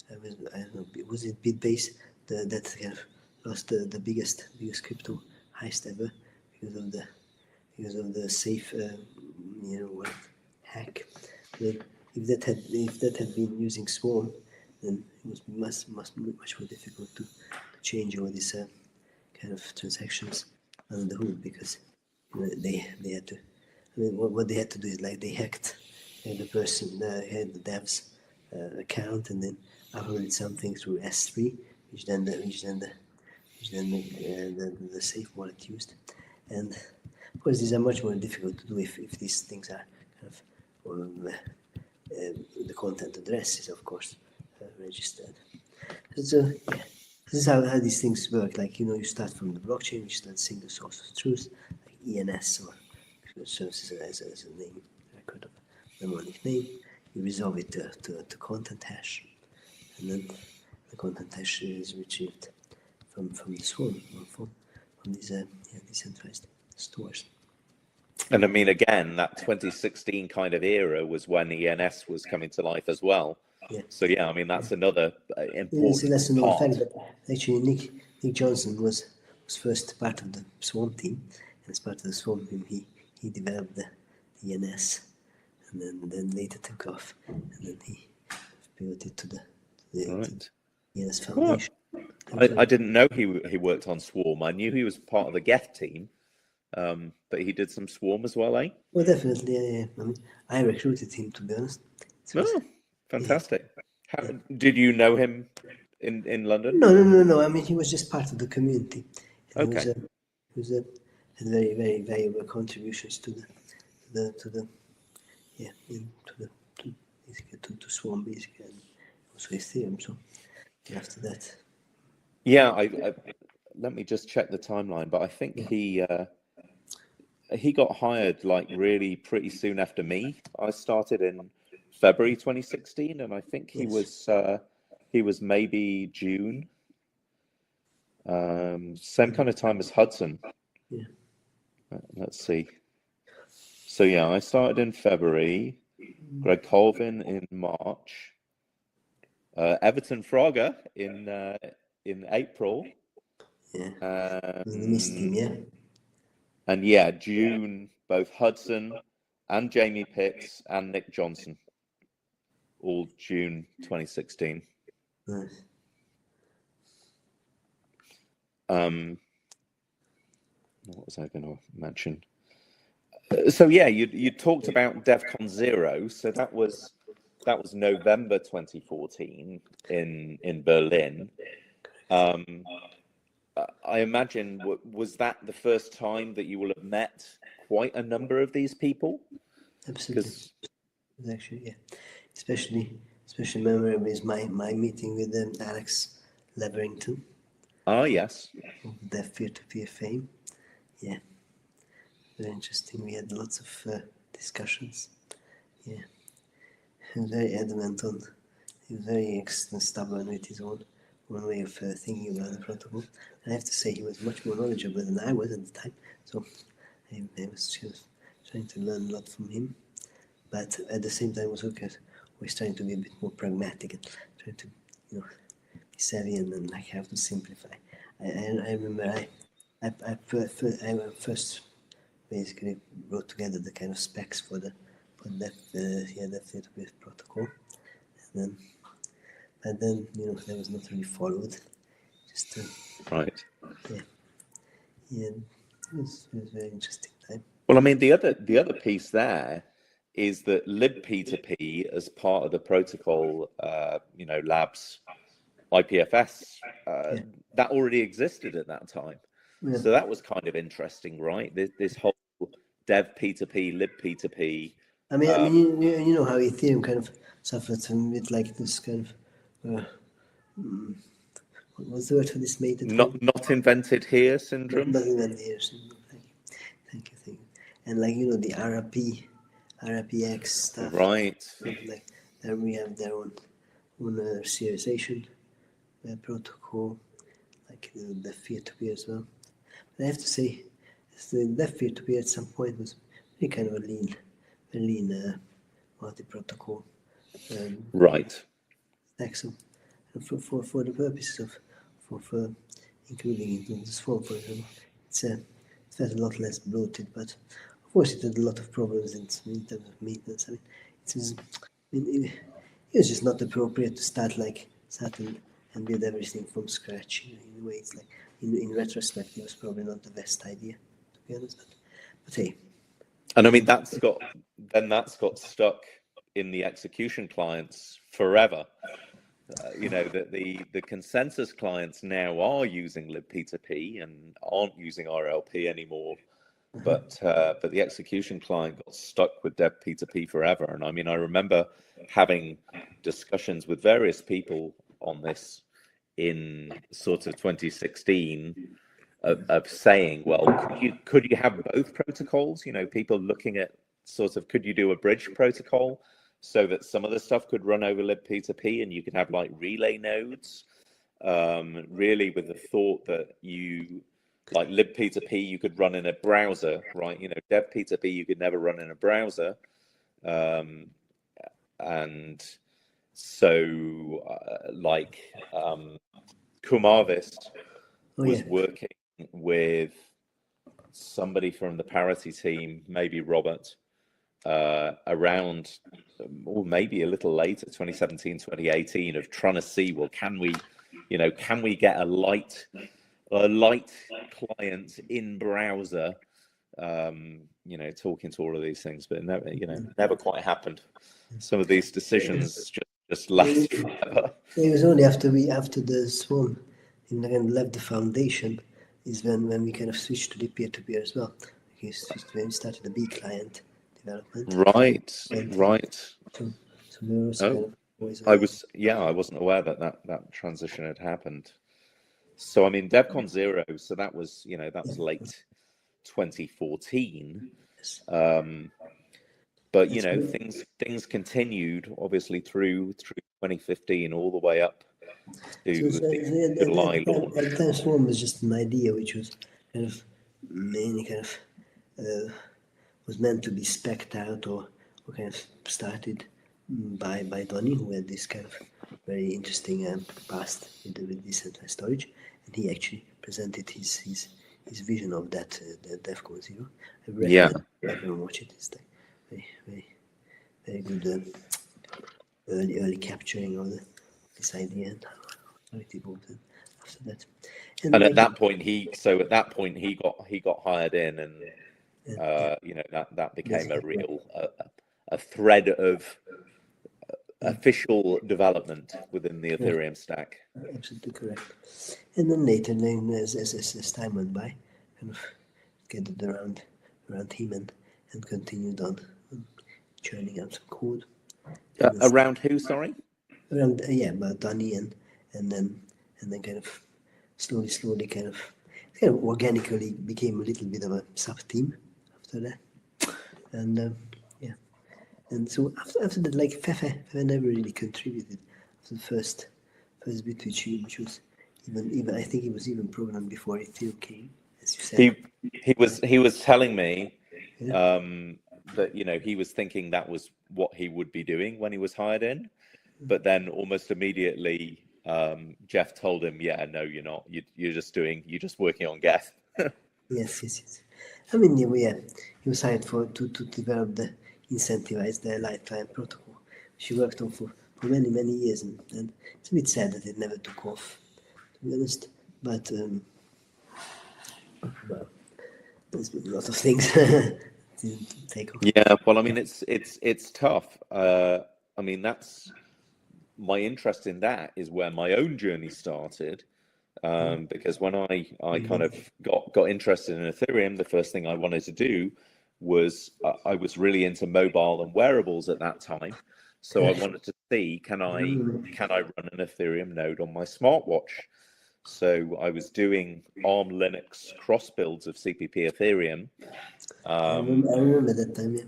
I don't know, was it Bitbase that kind of lost the biggest crypto heist ever because of the safe hack. But if that had been using Swarm, then it was much more difficult to change all these kind of transactions under the hood, because they had to. I mean, what they had to do is like they hacked the person, had the dev's account, and then uploaded something through S3, which then the safe wallet used. And of course, these are much more difficult to do if these things are kind of the content address is, of course, registered. So yeah, this is how these things work. Like, you start from the blockchain, you start single source of truth, like ENS, or services as a name, record of mnemonic name. You resolve it to content hash, and then the content hash is retrieved from the Swarm, or from these decentralized stores. And I mean, again, that 2016 kind of era was when ENS was coming to life as well. Yeah. So yeah, I mean, that's another important that's an part. fact, but actually Nick Johnson was first part of the Swarm team, and as part of the Swarm team, he developed the ENS, and then later took off, and then he pivoted to the ENS Foundation. I didn't know he worked on Swarm. I knew he was part of the Geth team, but he did some Swarm as well, eh? Well, definitely, yeah. I mean, I recruited him, to be honest. Fantastic. How did you know him in London? No. I mean, he was just part of the community. Okay. He was and very valuable contributions to to Swarm basically, and also Ethereum. So after that, yeah, I let me just check the timeline, but I think he got hired like really pretty soon after me. I started in February 2016, and I think he was maybe June, same kind of time as Hudson. Yeah. Let's see. So yeah, I started in February. Greg Colvin in March. Everton Fraga in April. The Mist team, yeah. And yeah, June, both Hudson and Jamie Pitts and Nick Johnson, all June 2016. Nice. What was I going to mention? So yeah, you talked about DevCon 0. So that was November 2014 in Berlin. I imagine, was that the first time that you will have met quite a number of these people? Absolutely. Actually, yeah. Especially memorable is my meeting with Alex Leverington. Ah, yes. Of Dev peer-to-peer fame. Yeah. Very interesting. We had lots of discussions. Yeah. He was very adamant on. He was very stubborn with his own way of thinking about the protocol. And I have to say, he was much more knowledgeable than I was at the time. So I was just trying to learn a lot from him. But at the same time, also we're trying to be a bit more pragmatic and trying to, be savvy and like have to simplify. I remember I first basically brought together the kind of specs for the peer-to-peer protocol, and then that was not really followed. Just right. Yeah, it was a very interesting time. Well, I mean, the other piece there is that libp2p as part of the protocol, labs, IPFS, that already existed at that time. Yeah. So that was kind of interesting, right? This whole dev P2P, libp2p. I mean, you know how Ethereum kind of suffered from it, like this kind of what was the word for this mate? Not invented here syndrome. Not invented here syndrome. Thank you. And like the RPX stuff. Right. Like there we have their own serialization protocol, like the peer-to-peer as well. But I have to say, the peer-to-peer at some point was really kind of a lean multi-protocol. Right. Excel. And for the purposes of for including it in this form, for example, it felt a lot less bloated, but of course it had a lot of problems in terms of maintenance. I mean, it was just not appropriate to start and build everything from scratch. In a way, it's like in retrospect, it was probably not the best idea, to be honest. But hey. And I mean, that's got stuck in the execution clients forever. That the consensus clients now are using libp2p and aren't using RLP anymore, but the execution client got stuck with dev P2P forever. And I mean, I remember having discussions with various people on this in sort of 2016 of saying, well, could you have both protocols? People looking at sort of, could you do a bridge protocol so that some of the stuff could run over libp2p and you could have like relay nodes, really with the thought that like libp2p you could run in a browser, right? Dev P2P you could never run in a browser. And so Kumarvist was working with somebody from the parity team, maybe Robert, around, or maybe a little later, 2017, 2018, of trying to see, well, can we get a light client in browser, talking to all of these things, but never quite happened. Some of these decisions just last forever. It was only after the Swarm left the foundation is when we kind of switched to the peer-to-peer as well. When we started the B client development. Right. So we were also kind of always I wasn't aware that transition had happened. So I mean, DevCon 0. So that was late 2014. Yes. But things continued obviously through 2015 all the way up to the July launch. At the time, Swarm was just an idea which was kind of mainly kind of was meant to be specced out or kind of started by Donny, who had this kind of very interesting past with decentralized storage, and he actually presented his vision of that DevCon 0. I recommend everyone watch it. It's like very good early capturing of this idea and how it evolved after that. And at that point he got hired in, and that became a real a thread of official development within the Ethereum stack. Absolutely correct. And then later, as time went by, kind of gathered around him and continued on churning out some code. Around who? Sorry. Around about Donny and then kind of slowly kind of organically became a little bit of a sub team after that, and and so after that, like Fefe never really contributed after the first bit which was even I think it was even programmed before Ethereum came, as you said. He was telling me that he was thinking that was what he would be doing when he was hired in, but then almost immediately Jeff told him, no, you're not, you're just working on Geth. yes. I mean, he was hired to develop incentivize the light client protocol. She worked on for many years, and it's a bit sad that it never took off, to be honest. But well, there's been a lot of things didn't take off. Yeah, well, I mean, it's tough. I mean, that's my interest in that is where my own journey started. Because when I kind of got interested in Ethereum, the first thing I wanted to do was I was really into mobile and wearables at that time. So I wanted to see, can I run an Ethereum node on my smartwatch? So I was doing ARM Linux cross builds of CPP Ethereum. I remember that time, yeah.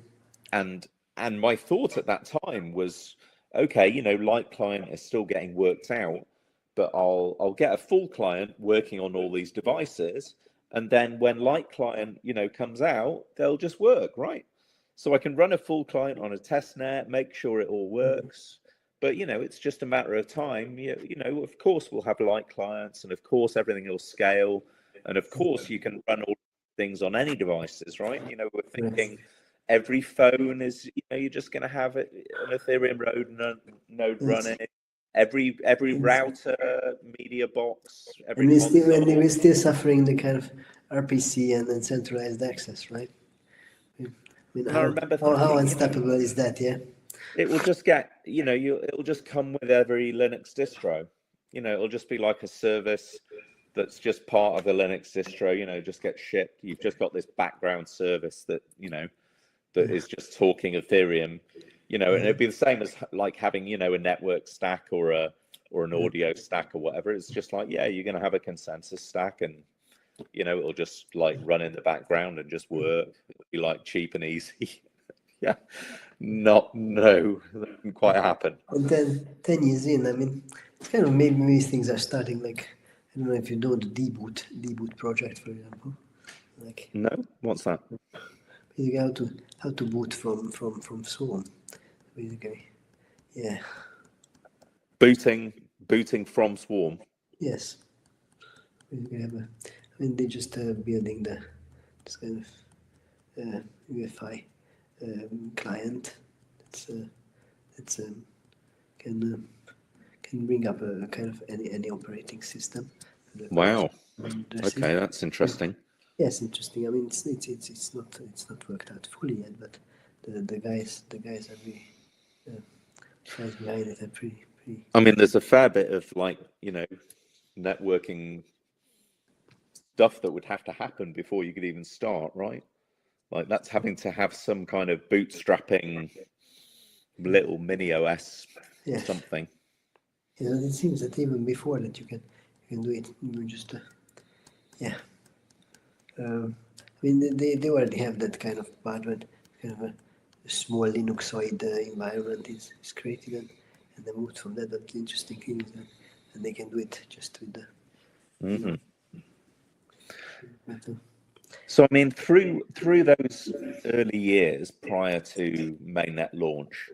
And my thought at that time was, okay, light client is still getting worked out, but I'll get a full client working on all these devices, and then when light client comes out, they'll just work, right? So I can run a full client on a test net, make sure it all works, but it's just a matter of time. Of course we'll have light clients, and of course everything will scale, and of course you can run all things on any devices, right? We're thinking every phone is, you're just going to have an Ethereum node running. Every router, media box, every and we're still suffering the kind of RPC and then centralized access, right? I mean, how unstoppable is that? Yeah, it will just get, it'll just come with every Linux distro. It'll just be like a service that's just part of the Linux distro. Just get shipped. You've just got this background service that that is just talking Ethereum. And it'd be the same as like having, a network stack or an audio stack or whatever. It's just like, you're going to have a consensus stack, and, it'll just like run in the background and just work. It'll be like cheap and easy. That didn't quite happen. And then 10 years in, I mean, it's kind of maybe things are starting, like, I don't know if you know the deboot project, for example. Like, no, what's that? Basically how to boot from Swarm. Basically, yeah. Booting from Swarm. Yes. They just building this kind of UEFI client that's can bring up a kind of any operating system. Wow. Okay, that's interesting. Yes, interesting. I mean, it's not worked out fully yet, but the guys are really guys behind it are pretty. I mean, there's a fair bit of like networking stuff that would have to happen before you could even start, right? Like that's having to have some kind of bootstrapping little mini OS Yes. something. You know, it seems that even before that you can do it. You just yeah. I mean, they already have that kind of part when kind of a small Linuxoid environment is created, and they moved from that. But the interesting thing is that and they can do it just with the. Mm-hmm. But, So I mean, through those early years prior to mainnet launch,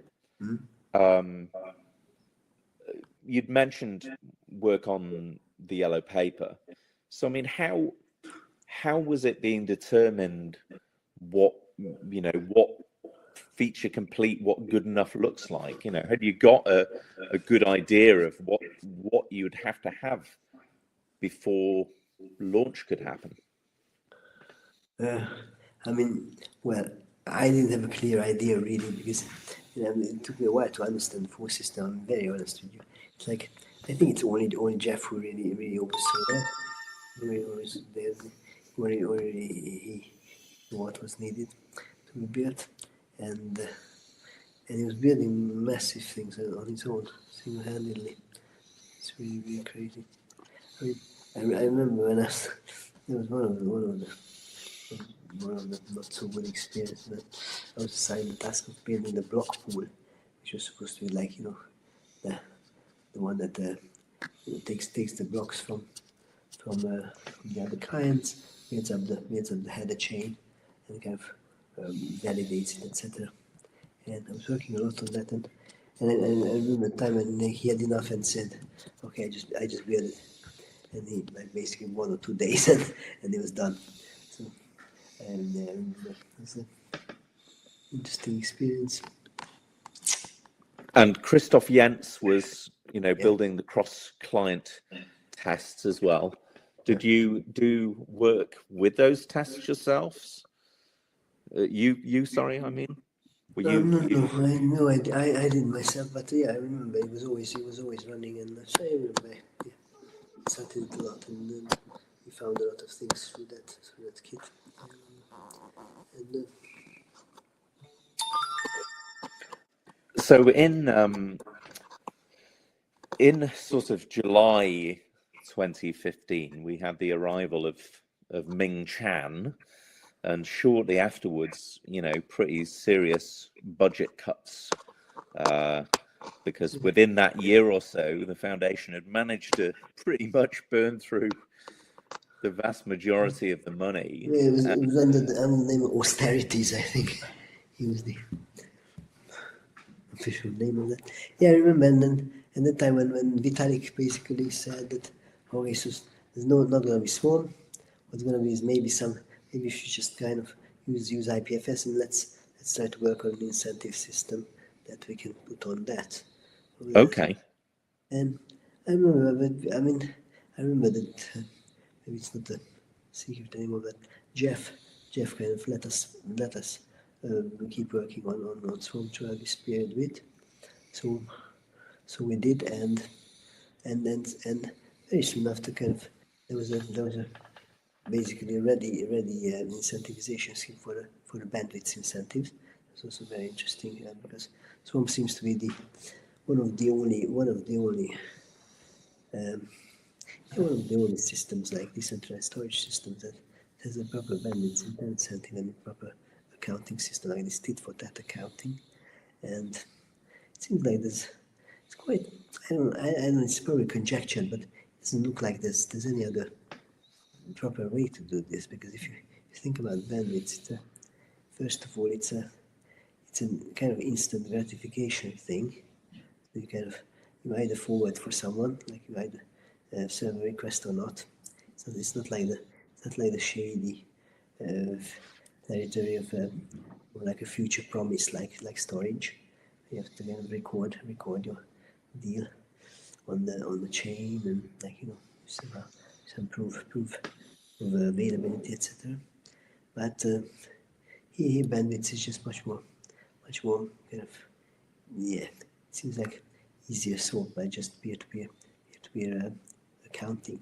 you'd mentioned work on the yellow paper. So I mean, how was it being determined what what feature complete, what good enough looks like? You know, had you got a good idea of what you'd have to have before launch could happen? I mean, well, I didn't have a clear idea really because it took me a while to understand the full system. I'm very honest with you. It's like I think it's only Jeff who really oversaw that. He knew what was needed to be built, and he was building massive things on his own, single-handedly. It's really crazy. I mean, I remember when it was one of the not so good experiences. I was assigned the task of building the block pool, which was supposed to be like the one that takes the blocks from the other clients, builds up the header chain, and kind of validates it, etc. And I was working a lot on that, and I remember the time when he had enough and said, "Okay, I just built it," and he like basically 1 or 2 days, and it was done. So, and it was an interesting experience. And Christoph Jens was, building the cross-client tests as well. Did you do work with those tests yourselves? Sorry, I mean, were you? No, I did myself, but yeah, I remember he was always running, and so I remember, yeah, started a lot, and then we found a lot of things through that kit, and So in sort of July 2015, we had the arrival of Ming Chan, and shortly afterwards, pretty serious budget cuts, because within that year or so, the foundation had managed to pretty much burn through the vast majority of the money. yeah, it was under the name of austerities, I think. He was the official name of that. Yeah, I remember, and that time when Vitalik basically said that, okay, so there's not going to be swarm. What's going to be is maybe we should just kind of use IPFS, and let's try to work on an incentive system that we can put on that. Okay. And I remember, but I mean, I remember that maybe it's not a secret anymore, but Jeff kind of let us keep working on Swarm Travis period with. So we did, and very soon after, kind of there was a basically a ready incentivization scheme for the bandwidth incentives. It's also very interesting because Swarm seems to be one of the only systems like decentralized storage systems that has a proper bandwidth incentive and a proper accounting system like this tit-for-tat accounting, and it seems like it's quite I don't know, it's probably conjecture, but it doesn't look like there's any other proper way to do this, because if you think about bandwidth, first of all, it's a kind of instant gratification thing. So you either forward for someone, like you either serve a request or not. So it's not like the shady territory of more like a future promise, like storage. You have to kind of record your deal on the chain, and some proof of availability, etc. But here bandwidth is just much more kind of, yeah, it seems like easier solved by just peer-to-peer accounting.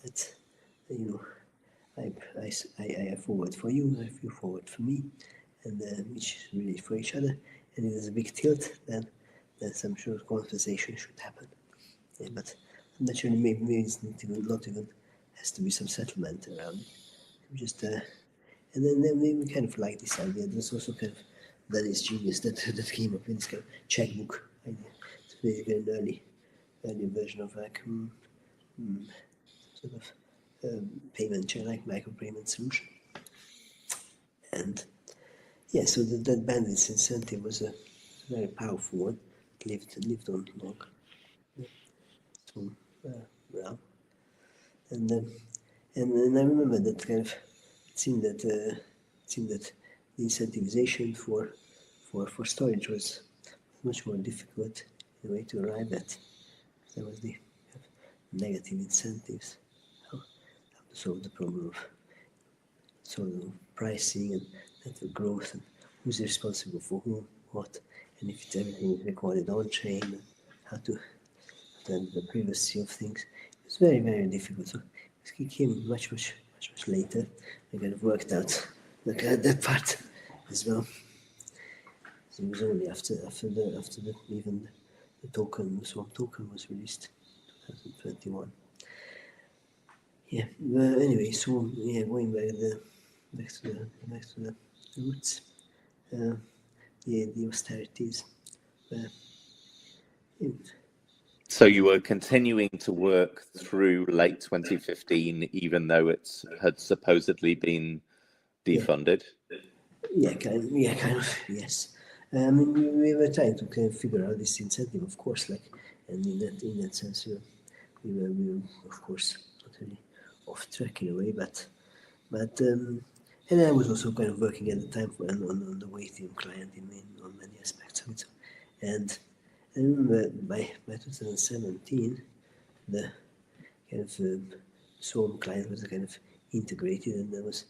That's I forward for you, if you forward for me, and which really for each other. And if there's a big tilt, then some sort of conversation should happen. Yeah, but I'm not sure. Maybe it's not even has to be some settlement around it. Just and then we kind of like this idea. There's also kind of Dennis genius that came up with this kind of checkbook idea. It's basically an early version of like sort of payment chain, like micropayment solution. And yeah, so that bandits incentive was a very powerful one. It lived on long. So well, and I remember that kind of it seemed that the incentivization for storage was much more difficult in a way to arrive at. There was the negative incentives, how to solve the problem of sort of pricing and network growth, and who's responsible for whom, what, and if everything is recorded on chain, and how to handle the privacy of things. It was very, very difficult. So it came much later. I kind of worked out that part as well. So it was only after even the Swarm token was released, 2021. Yeah. Anyway, so yeah, going back to the roots, the austerities. So you were continuing to work through late 2015, even though it had supposedly been defunded? Yeah, kind of, yes. I mean, we were trying to kind of figure out this incentive, of course, like, and in that sense, we were of course not really off track in a way, but and I was also kind of working at the time on the Go-Ethereum client on many aspects of it, and I remember by 2017, the kind of Swarm client was kind of integrated, and there was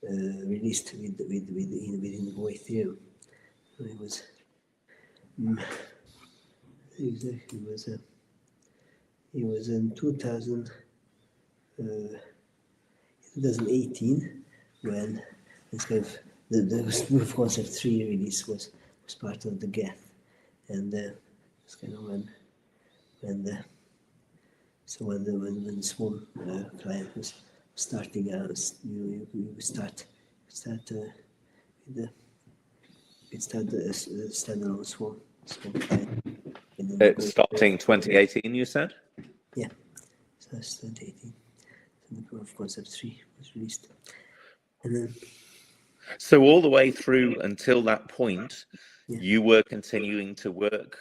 released within Go-Ethereum. It was exactly it was in 2018 when it's kind of the proof of concept 3 release was part of the Geth, and it's kind of when the Swarm client was starting out, you start with the standalone Swarm client. It's starting 2018, you said? Yeah, so that's 2018. So the proof of concept 3 was released, and then. So all the way through until that point, Yeah. you were continuing to work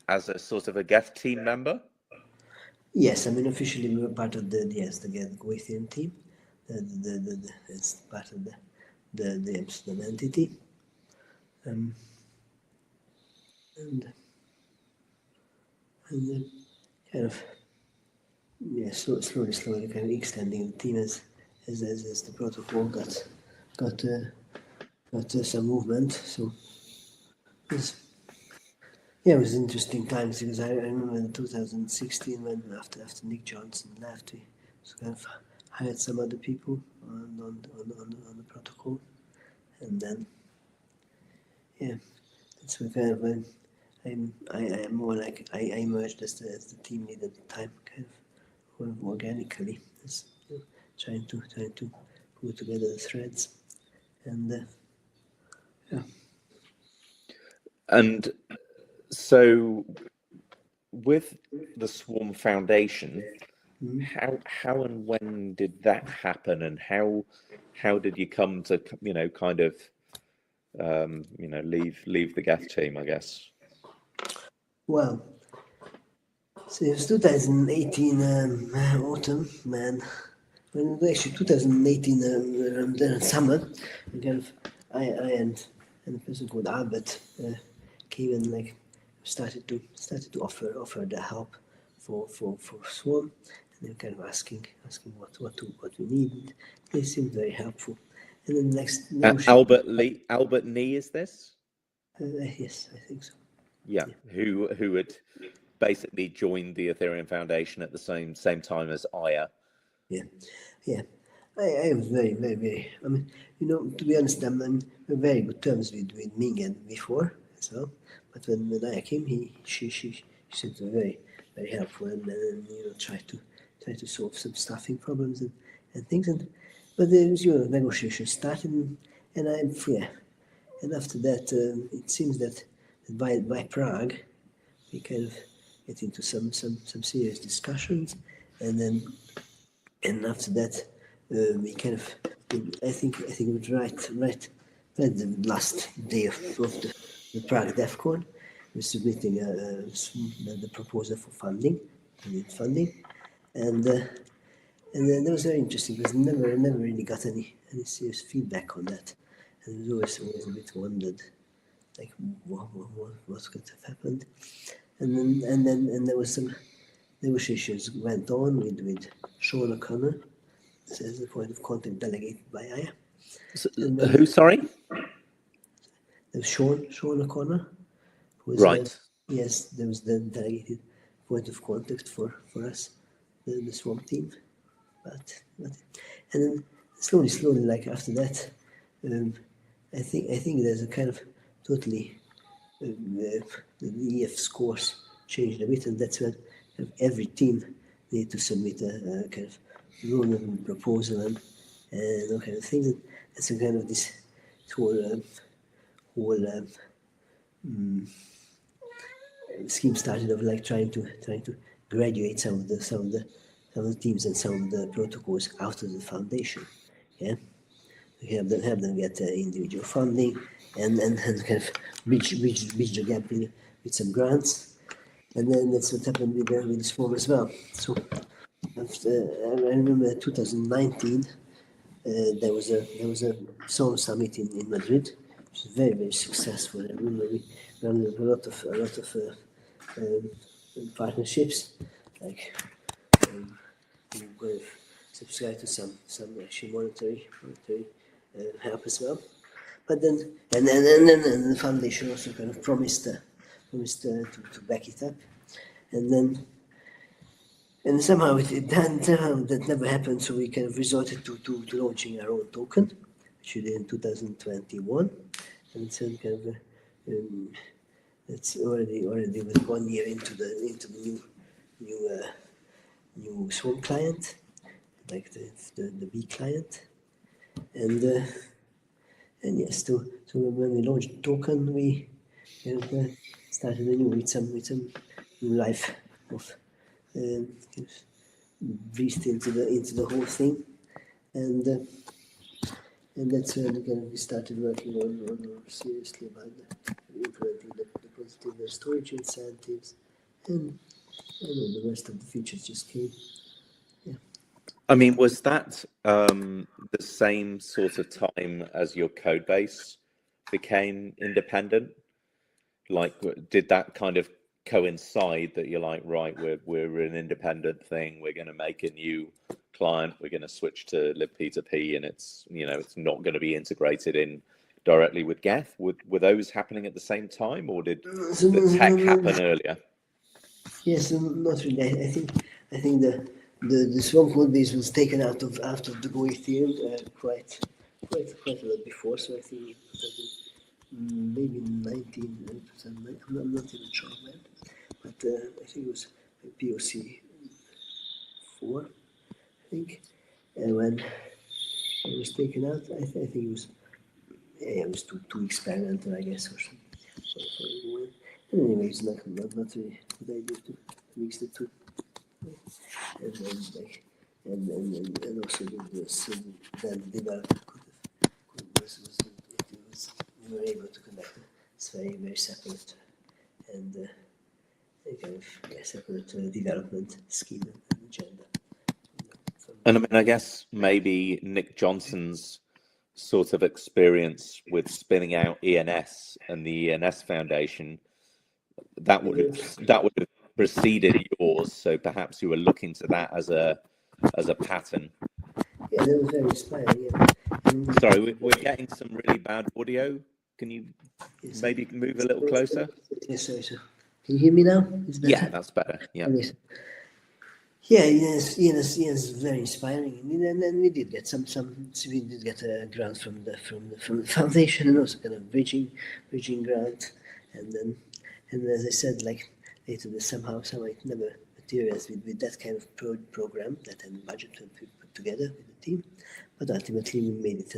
as a sort of a Geth team member? Yes, I mean officially we were part of the Go-Ethereum team. It's part of the Amsterdam entity, and then kind of slowly kind of extending the team as the protocol got some movement. So it was interesting times, because I remember in 2016 when after Nick Johnson left, we kind of hired some other people on the protocol, and then that's kind of when I am more like I emerged as the team lead at the time, kind of organically, as, trying to put together the threads, and And so with the Swarm Foundation, how and when did that happen, and how did you come to kind of leave the Geth team, I guess? Well, so it was 2018 autumn, man. When actually 2018 around summer, kind of I and a person called Albert came and like started to offer the help for Swarm, and they were kind of asking what we needed. They seemed very helpful. And then next Albert Nee, is this? Yes, I think so. Yeah. Who had basically joined the Ethereum Foundation at the same time as Aya. Yeah. I was very, very, very. I mean, to be honest, I'm on very good terms with Ming before as well. But when Aya came, she seemed to be very, very helpful and try to solve some staffing problems and things. But there was negotiations started, and I'm free. And after that, it seems that by Prague, we kind of get into some serious discussions, and after that, we kind of, I think it was right the last day of the Prague DevCon, we're submitting the proposal for funding, and then that was very interesting because never really got any serious feedback on that, and it was always a bit wondered, like what's going to have happened, and there was some negotiations went on with Sean O'Connor as the point of contact delegated by Aya. So, who? Sorry. There was Sean O'Connor. Who was, right. Yes, there was the delegated point of contact for us, the Swamp team. But and then slowly, like after that, I think there's a kind of totally the EF scores changed a bit, and that's when every team need to submit a kind of rule and proposal and all kind of things. And that's a kind of this whole scheme started of like trying to graduate some of the teams and some of the protocols out of the foundation. Yeah, have them get individual funding and kind of bridge the gap with some grants. And then that's what happened with the Swarm as well. So after, I remember 2019, there was a Swarm summit in Madrid, which was very, very successful. I remember we ran a lot of partnerships, like we subscribe to some actually monetary help as well. But then and the foundation also kind of promised to back it up, and somehow that never happened. So we kind of resorted to launching our own token, which we did in 2021, and so kind of it's already with 1 year into the new Swarm client, like the B client, and yes, so when we launched the token, we kind of started anew with some new life of breathed into the whole thing, and that's when we started working on more seriously about implementing the positive storage incentives, and the rest of the features just came. Yeah. I mean, was that the same sort of time as your code base became independent? Like, did that kind of coincide that you're like, right, we're an independent thing, we're going to make a new client, we're going to switch to libp2p, and it's not going to be integrated in directly with Geth? Were those happening at the same time, or did the tech happen earlier? Yes, not really. I think the Swamp code base was taken out of the Go-Ethereum quite a lot before. So I think maybe 19, I'm not even sure when, but I think it was POC 4, I think, and when it was taken out, I think it was too experimental, I guess, or something. And anyway, it's not really a good idea to mix the two, and also then the developer we were able to conduct this very, very separate and kind of separate development scheme and agenda. And I mean, I guess maybe Nick Johnson's sort of experience with spinning out ENS and the ENS Foundation, that would have preceded yours. So perhaps you were looking to that as a pattern. Yeah, that was very inspiring. Yeah. Sorry, we're getting some really bad audio. Can you maybe move a little closer? Yes, sorry, sir. Can you hear me now? It's better? Yeah, that's better. Yeah. Okay. Yeah, yes, very inspiring. And then we did get so we did get a grant from the foundation, and also kind of bridging grant. And as I said, like later, somehow it never materialized with that kind of program, that kind of budget that we put together with the team. But ultimately, we made it,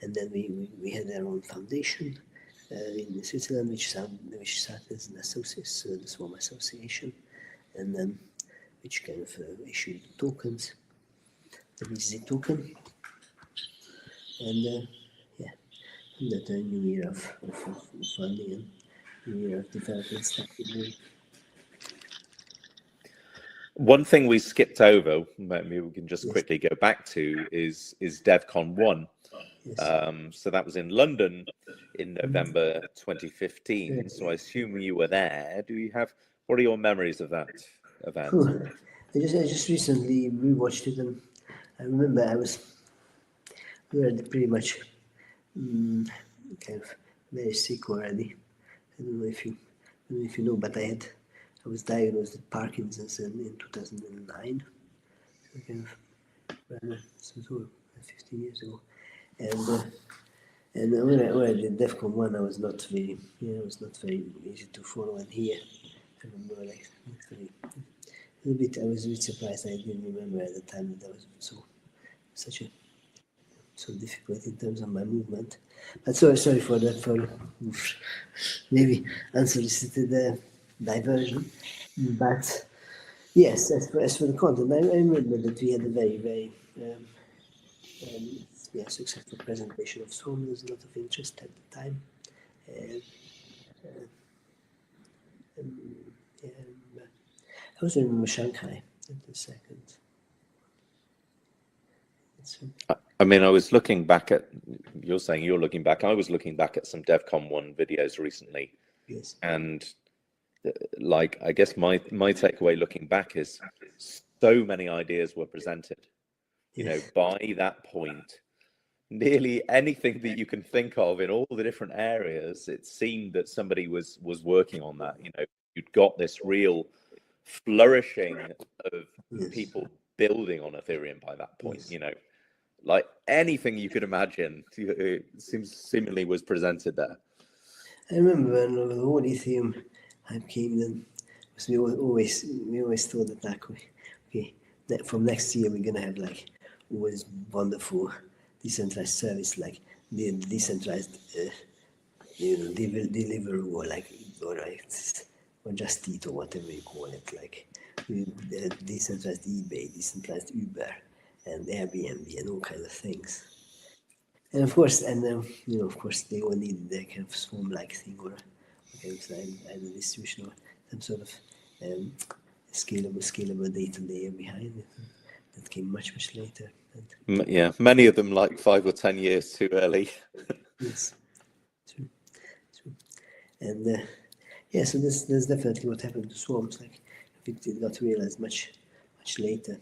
and then we had our own foundation in Switzerland, which started as an association, the Swarm Association, and then which kind of issued tokens, the BCC token, and yeah, and that a new era of funding and new era of development started. One thing we skipped over, maybe we can just quickly go back to, is DevCon 1. Yes. So that was in London in November 2015. So I assume you were there. What are your memories of that event? I just recently rewatched it, and I remember we were pretty much kind of very sick already. I don't know if you know, but I was diagnosed with Parkinson's in 2009, so kind of so 15 years ago, and when I did DEFCON 1, I was not very easy to follow and hear. I remember I was a bit surprised. I didn't remember at the time that was so difficult in terms of my movement. But sorry for that, for maybe unsolicited diversion. But yes, as for the content, I remember that we had a very successful presentation of Swarm. There was a lot of interest at the time. I also remember Shanghai at the second. I mean, I was looking back at, you're saying you're looking back, I was looking back at some DevCon 1 videos recently. Yes. And like, I guess my takeaway looking back is so many ideas were presented. You know, by that point, nearly anything that you can think of in all the different areas, it seemed that somebody was working on that. You know, you'd got this real flourishing of people building on Ethereum by that point. You know, like anything you could imagine, it seemingly was presented there. I remember when the Holy Trinity came, then we always thought that that from next year we're gonna have like always wonderful decentralized service, like the decentralized deliver or just eat or whatever you call it, like the decentralized eBay, decentralized Uber, and Airbnb, and all kinds of things. And of course, of course, they all need their kind of Swarm-like thing, or either distribution or some sort of scalable data layer behind it. That came much later. Yeah, many of them like 5 or 10 years too early. Yes, true. And so that's definitely what happened to Swarms. Like, it did not realize much later.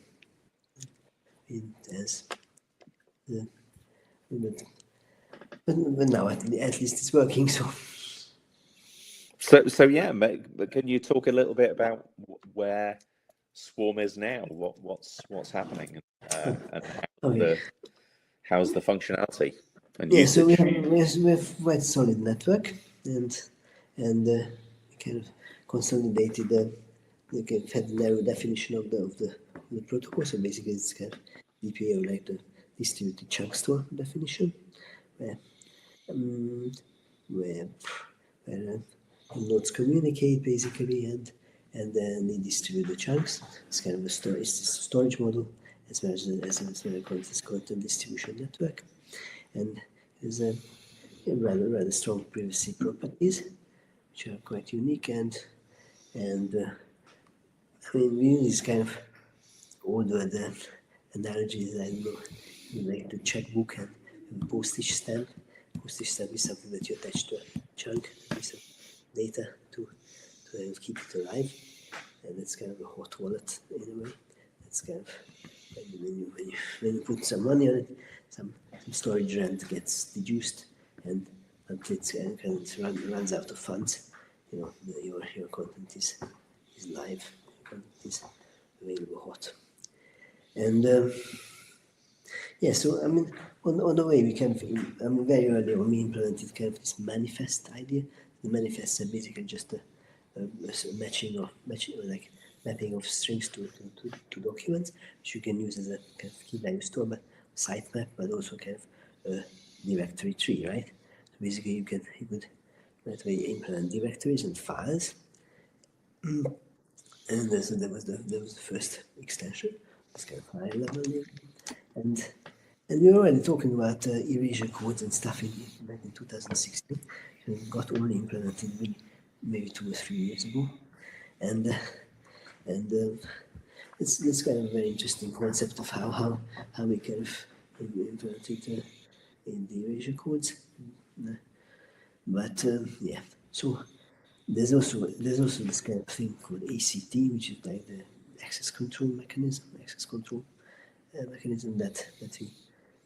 But now at least it's working. So yeah, can you talk a little bit about where Swarm is now? What's happening, and how's the functionality and usage? So we have quite solid network, and we kind of consolidated had a narrow definition of the protocol. So basically, it's kind of DPA, like the distributed chunk store definition, where nodes communicate basically, and then they distribute the chunks. It's kind of a storage model, as well as it's called the distribution network, and there's a rather strong privacy properties, which are quite unique, and I mean, we use kind of older analogies. I don't know, like the checkbook and postage stamp. Postage stamp is something that you attach to a chunk, a piece of data to keep it alive, and it's kind of a hot wallet in a way. It's kind of when you put some money on it, some storage rent gets deduced, and until it runs out of funds, your content is live, your content is available hot. And so I mean, on the way we very early on we implemented kind of this manifest idea. The manifests are basically just a matching or mapping of strings to documents, which you can use as a kind of key value store, but sitemap, but also kind of a directory tree, right? So basically, you could right away implement directories and files, and so that was the first extension. It's kind of high level, and we were already talking about erasure codes and stuff back in 2016, and got only implemented maybe 2 or 3 years ago, and it's kind of a very interesting concept of how we kind of implemented in the erasure codes, but yeah. So there's also this kind of thing called ACT, which is like the access control mechanism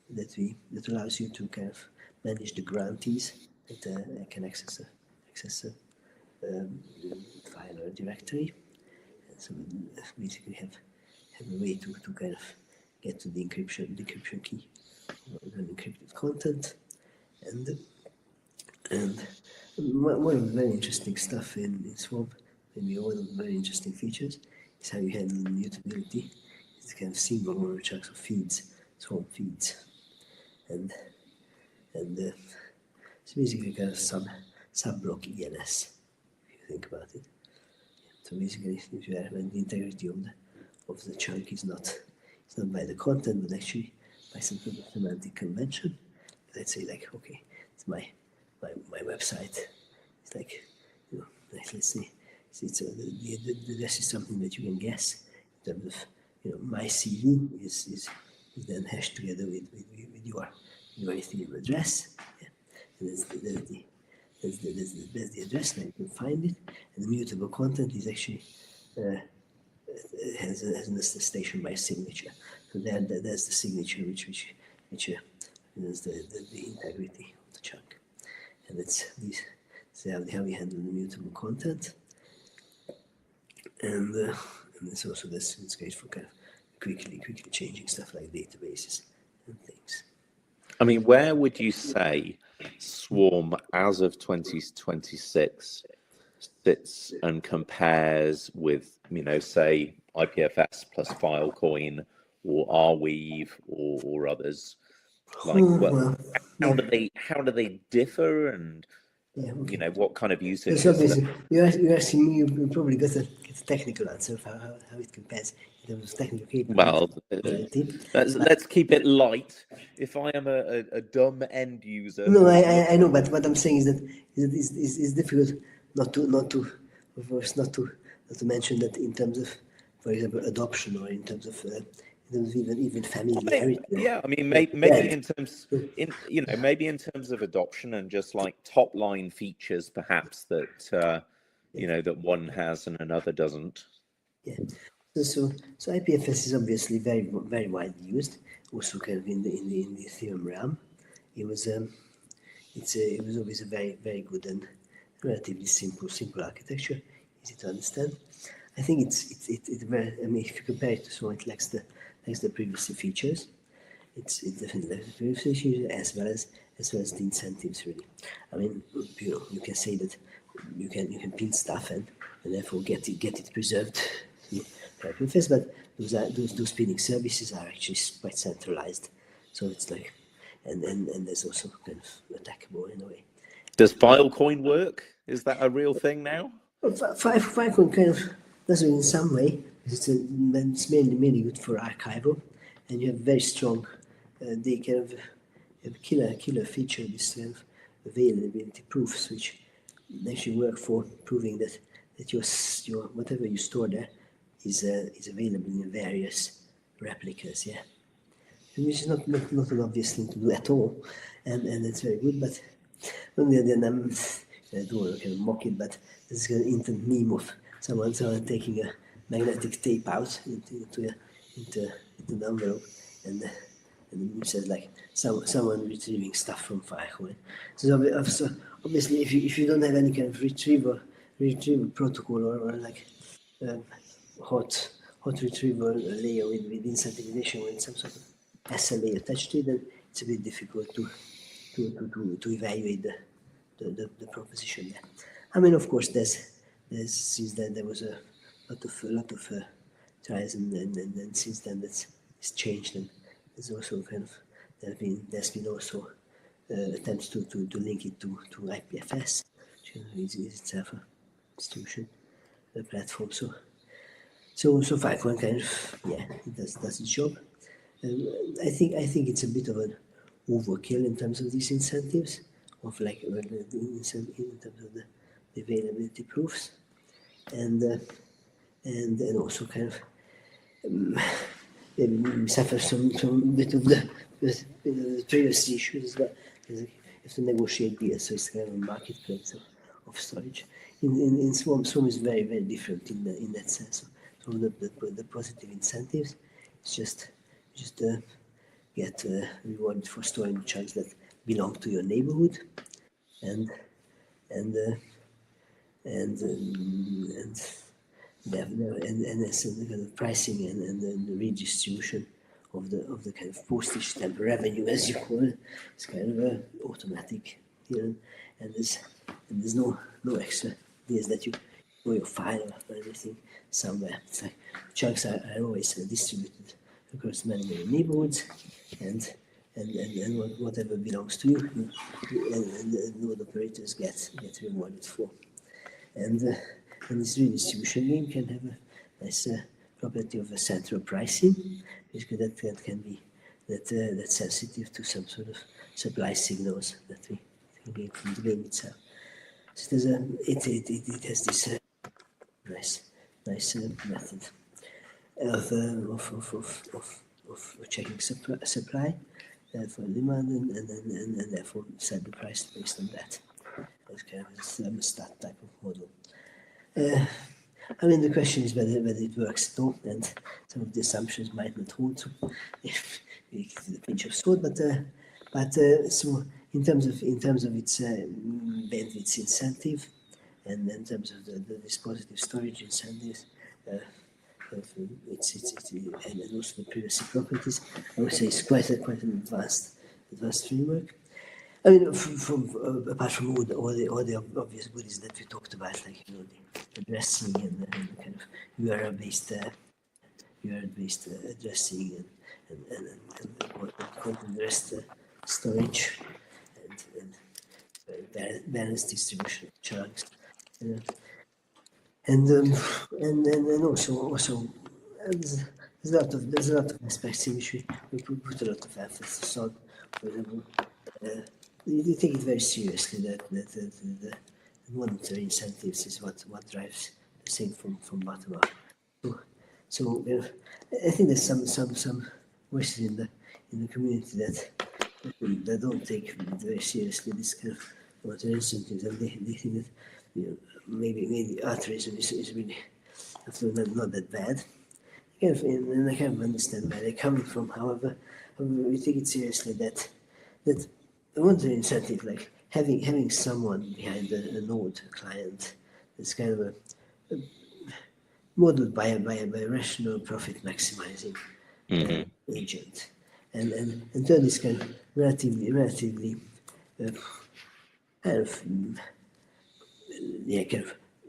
that allows you to kind of manage the grantees that can access a file or a directory. And so basically have a way to kind of get to the encryption key of unencrypted content. And one of the very interesting stuff in Swab, maybe one of the very interesting features, is how you handle mutability. It's kind of single mono chunks of feeds, Swab feeds, and it's basically kind of sub-block ENS, if you think about it. So basically, if you have the integrity of the chunk is not by the content, but actually by some sort of semantic convention. Let's say like, okay, it's my website. It's like, let's say the address is something that you can guess in terms of, my CV is then hashed together with your Ethereum address. Yeah. And that's the address, and you can find it. And the mutable content is actually has a station by signature. So that's the signature which is the integrity of the chunk. And that's how we handle the mutable content. And it's also it's great for kind of quickly changing stuff like databases and things. I mean, where would you say Swarm as of 2026 sits and compares with, say IPFS plus Filecoin or Arweave or others? Like, how do they differ, and what kind of usage? So basically, you're asking me. You probably got a technical answer of how it compares in terms of technical capability. Well, let's keep it light. If I am a dumb end user, no, I know, but what I'm saying is that it's difficult not to mention that in terms of, for example, adoption, or in terms of even familiarity. Yeah, I mean, maybe in terms, maybe in terms of adoption and just like top line features, perhaps that that one has and another doesn't. Yeah. So IPFS is obviously very very widely used. Also, kind of in the Ethereum realm, it was always a very very good and relatively simple architecture, easy to understand. I think it's very. I mean, if you compare it to Swarm, it lacks the previous features. It definitely lacks the previous features as well as the incentives, really. I mean, you can say that you can pin stuff and therefore get it preserved in IPFS, but those pinning services are actually quite centralized. So it's like, and there's also kind of attackable in a way. Does Filecoin work? Is that a real thing now? Well, Filecoin kind of does it in some way. It's mainly good for archival, and you have very strong. They kind of have a killer feature, this kind of availability proofs, which actually work for proving that your whatever you store there is available in various replicas. Yeah, which is not an obvious thing to do at all, and it's very good. But on the other hand, I don't want to kind of mock it, but there's an internet meme of someone taking a magnetic tape out into the envelope, and the meme says like someone retrieving stuff from Filecoin. So obviously, if you don't have any kind of retrieval retrieval protocol or like hot retrieval layer with incentivization with some sort of SLA attached to it, then it's a bit difficult to evaluate the proposition there. I mean, of course, there's since then there was a lot of trials, and since then it's changed, and there's also kind of there's been also attempts to link it to IPFS, which is itself a distribution platform. So Filecoin kind of it does its job. I think it's a bit of an overkill in terms of these incentives, of like in terms of the availability proofs, and also kind of suffer some bit of the previous issues that you have to negotiate deals, so it's kind of a marketplace of storage. In Swarm is very, very different in that sense. So the positive incentives, it's just get rewarded for storing chunks that belong to your neighborhood, and there's a kind of pricing and the redistribution of the kind of postage stamp revenue, as you call it. It's kind of automatic here, and there's no extra deals that you know your file or anything somewhere. It's like chunks are always distributed across many neighborhoods, and whatever belongs to you, and node operators get rewarded for. And this redistribution game can have a nice property of a central pricing, basically that can be that's sensitive to some sort of supply signals that we get from the game itself. So there's it has this nice method of checking supply for demand, and therefore set the price based on that. It's kind of a thermostat type of model. I mean, the question is whether it works at all, and some of the assumptions might not hold. So, if we get a pinch of salt, but so in terms of its bandwidth incentive, and in terms of this positive storage incentives, and also the privacy properties, I would say it's quite an advanced framework. I mean, apart from all the obvious goodies that we talked about, like the addressing and kind of URL-based addressing and content rest storage and balanced distribution of chunks, and also there's a lot of aspects in which we put a lot of emphasis on. For example, you take it very seriously that the monetary incentives is what drives the thing from bottom up. So I think there's some voices in the community that don't take very seriously this kind of monetary incentives, and they think that maybe altruism is really after not that bad. And I kind of understand where they're coming from. However, we take it seriously that the monetary incentive, like having someone behind a node, a client, is kind of a modeled by a rational profit maximizing agent, and turn this kind of relatively kind of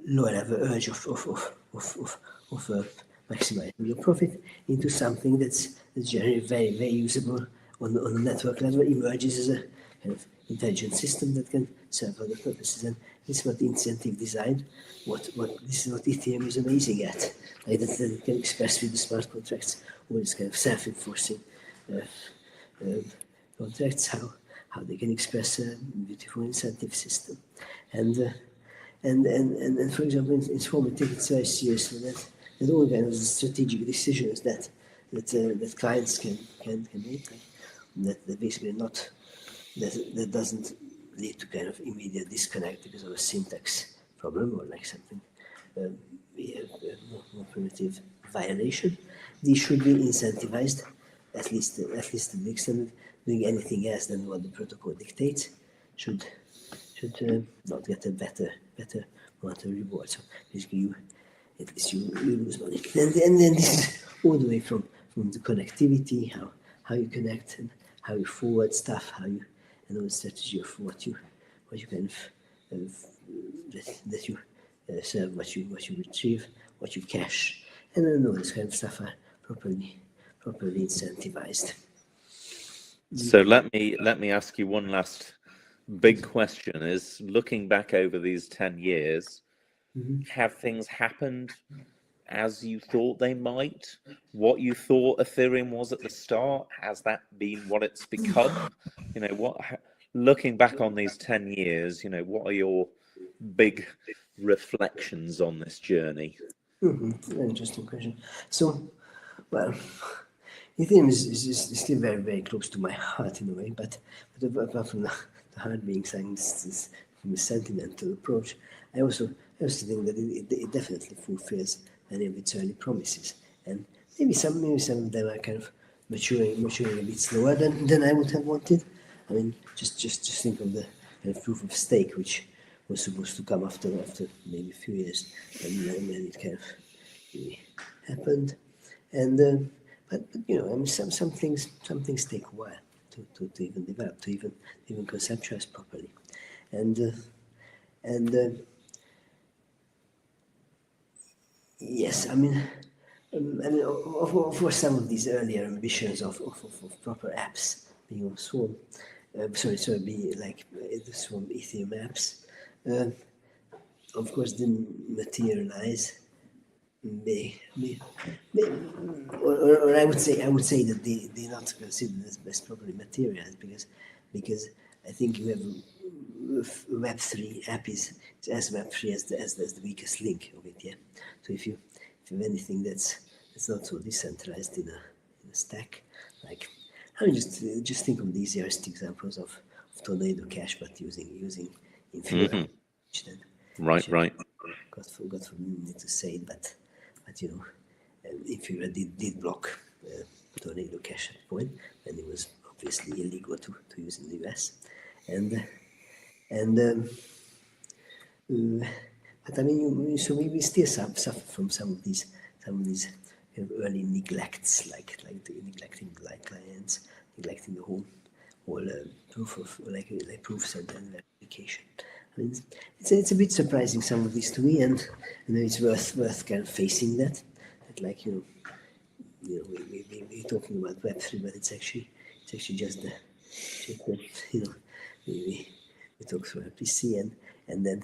lower level urge of maximizing your profit into something that's generally very, very usable on the network level, emerges as a kind of intelligent system that can serve other purposes. And this is what incentive design, this is what Ethereum is amazing at, like that it can express with the smart contracts, or this kind of self-enforcing contracts, how they can express a beautiful incentive system. And for example, in Swarm, we take it very seriously that all kinds of strategic decisions that clients can make, that basically not that doesn't lead to kind of immediate disconnect because of a syntax problem or like something more primitive violation. These should be incentivized, at least to the extent that doing anything else than what the protocol dictates should not get a better amount of reward. So basically, at least you lose money. And then this is all the way from the connectivity, how you connect and how you forward stuff, how you and all the strategy of what you kind of that you serve, what you retrieve, what you cache, and then all this kind of stuff are properly incentivized. So let me ask you one last big question: is looking back over these 10 years, have things happened as you thought they might? What you thought Ethereum was at the start, has that been what it's become? Looking back on these 10 years, what are your big reflections on this journey? Very interesting question. So, well, Ethereum is still very, very close to my heart in a way, but apart from the heart being something, from a sentimental approach, I also think that it definitely fulfills many of its early promises, and maybe some of them are kind of maturing a bit slower than I would have wanted. I mean, just think of the kind of proof of stake, which was supposed to come after maybe a few years, and then it kind of really happened, and but I mean, some things take a while to even develop, to even conceptualize properly, and yes, I mean, of course, some of these earlier ambitions of proper apps being on Swarm, be like the Swarm Ethereum apps, of course, didn't materialize. Or I would say that they're not considered as properly materialized because I think you have Web3 app is as Web3 as the weakest link of it. Yeah. So if you have anything that's not so decentralized in a stack, like I mean just think of the easiest examples of Tornado Cash, but using Infura. Right. God forbid me to say it, but Infura did block Tornado Cash at point, and it was obviously illegal to use in the US, but I mean, so we still suffer from some of these early neglects, like neglecting clients, neglecting the whole proof of proofs and verification. I mean, it's a bit surprising, some of this to me, and it's worth kind of facing that we're talking about Web3, but it's actually just the we talk through RPC and then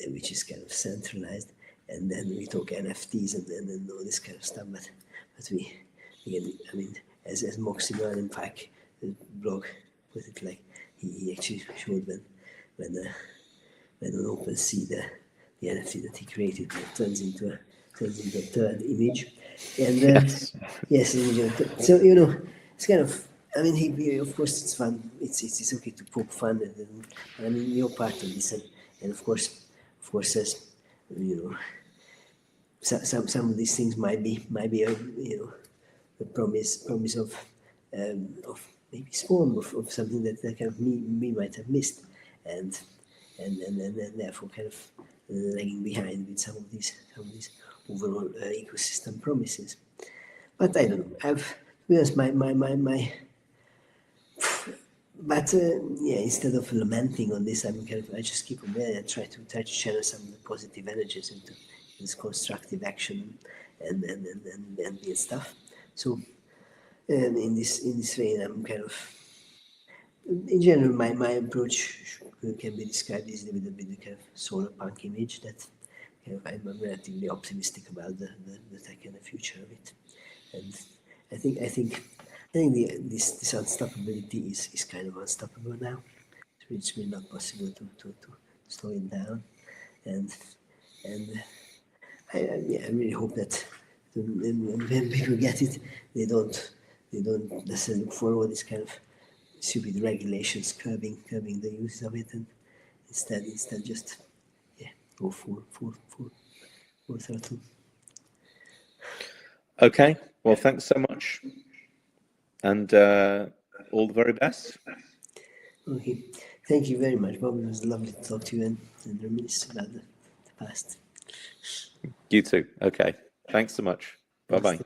which is kind of centralized, and then we talk NFTs and then all this kind of stuff, but we again, I mean, as Moximan in fact blog put it, like he actually showed when on OpenSea the NFT that he created turns into a third image, and yes, so it's kind of. I mean, he of course it's fun. It's okay to poke fun, and I mean you're part of this, and of course as some of these things might be the promise of maybe spawn of something that kind of me might have missed, and therefore kind of lagging behind with some of these overall ecosystem promises. But I don't know. To be honest, my but instead of lamenting on this, I just keep on there and try to channel some of the positive energies into this constructive action and stuff. So in this vein, I'm kind of, in general, my approach can be described easily with the kind of solar punk image that I'm relatively optimistic about the tech and the future of it, and I think this unstoppability is kind of unstoppable now. It's really not possible to slow it down, and I really hope that when people get it, they don't necessarily look forward this kind of stupid regulations curbing the use of it, and instead just go full throttle. Okay, well, thanks so much, and all the very best. Okay, thank you very much, Bob. It was lovely to talk to you and reminisce about the past. You too. Okay. Thanks so much. Bye-bye.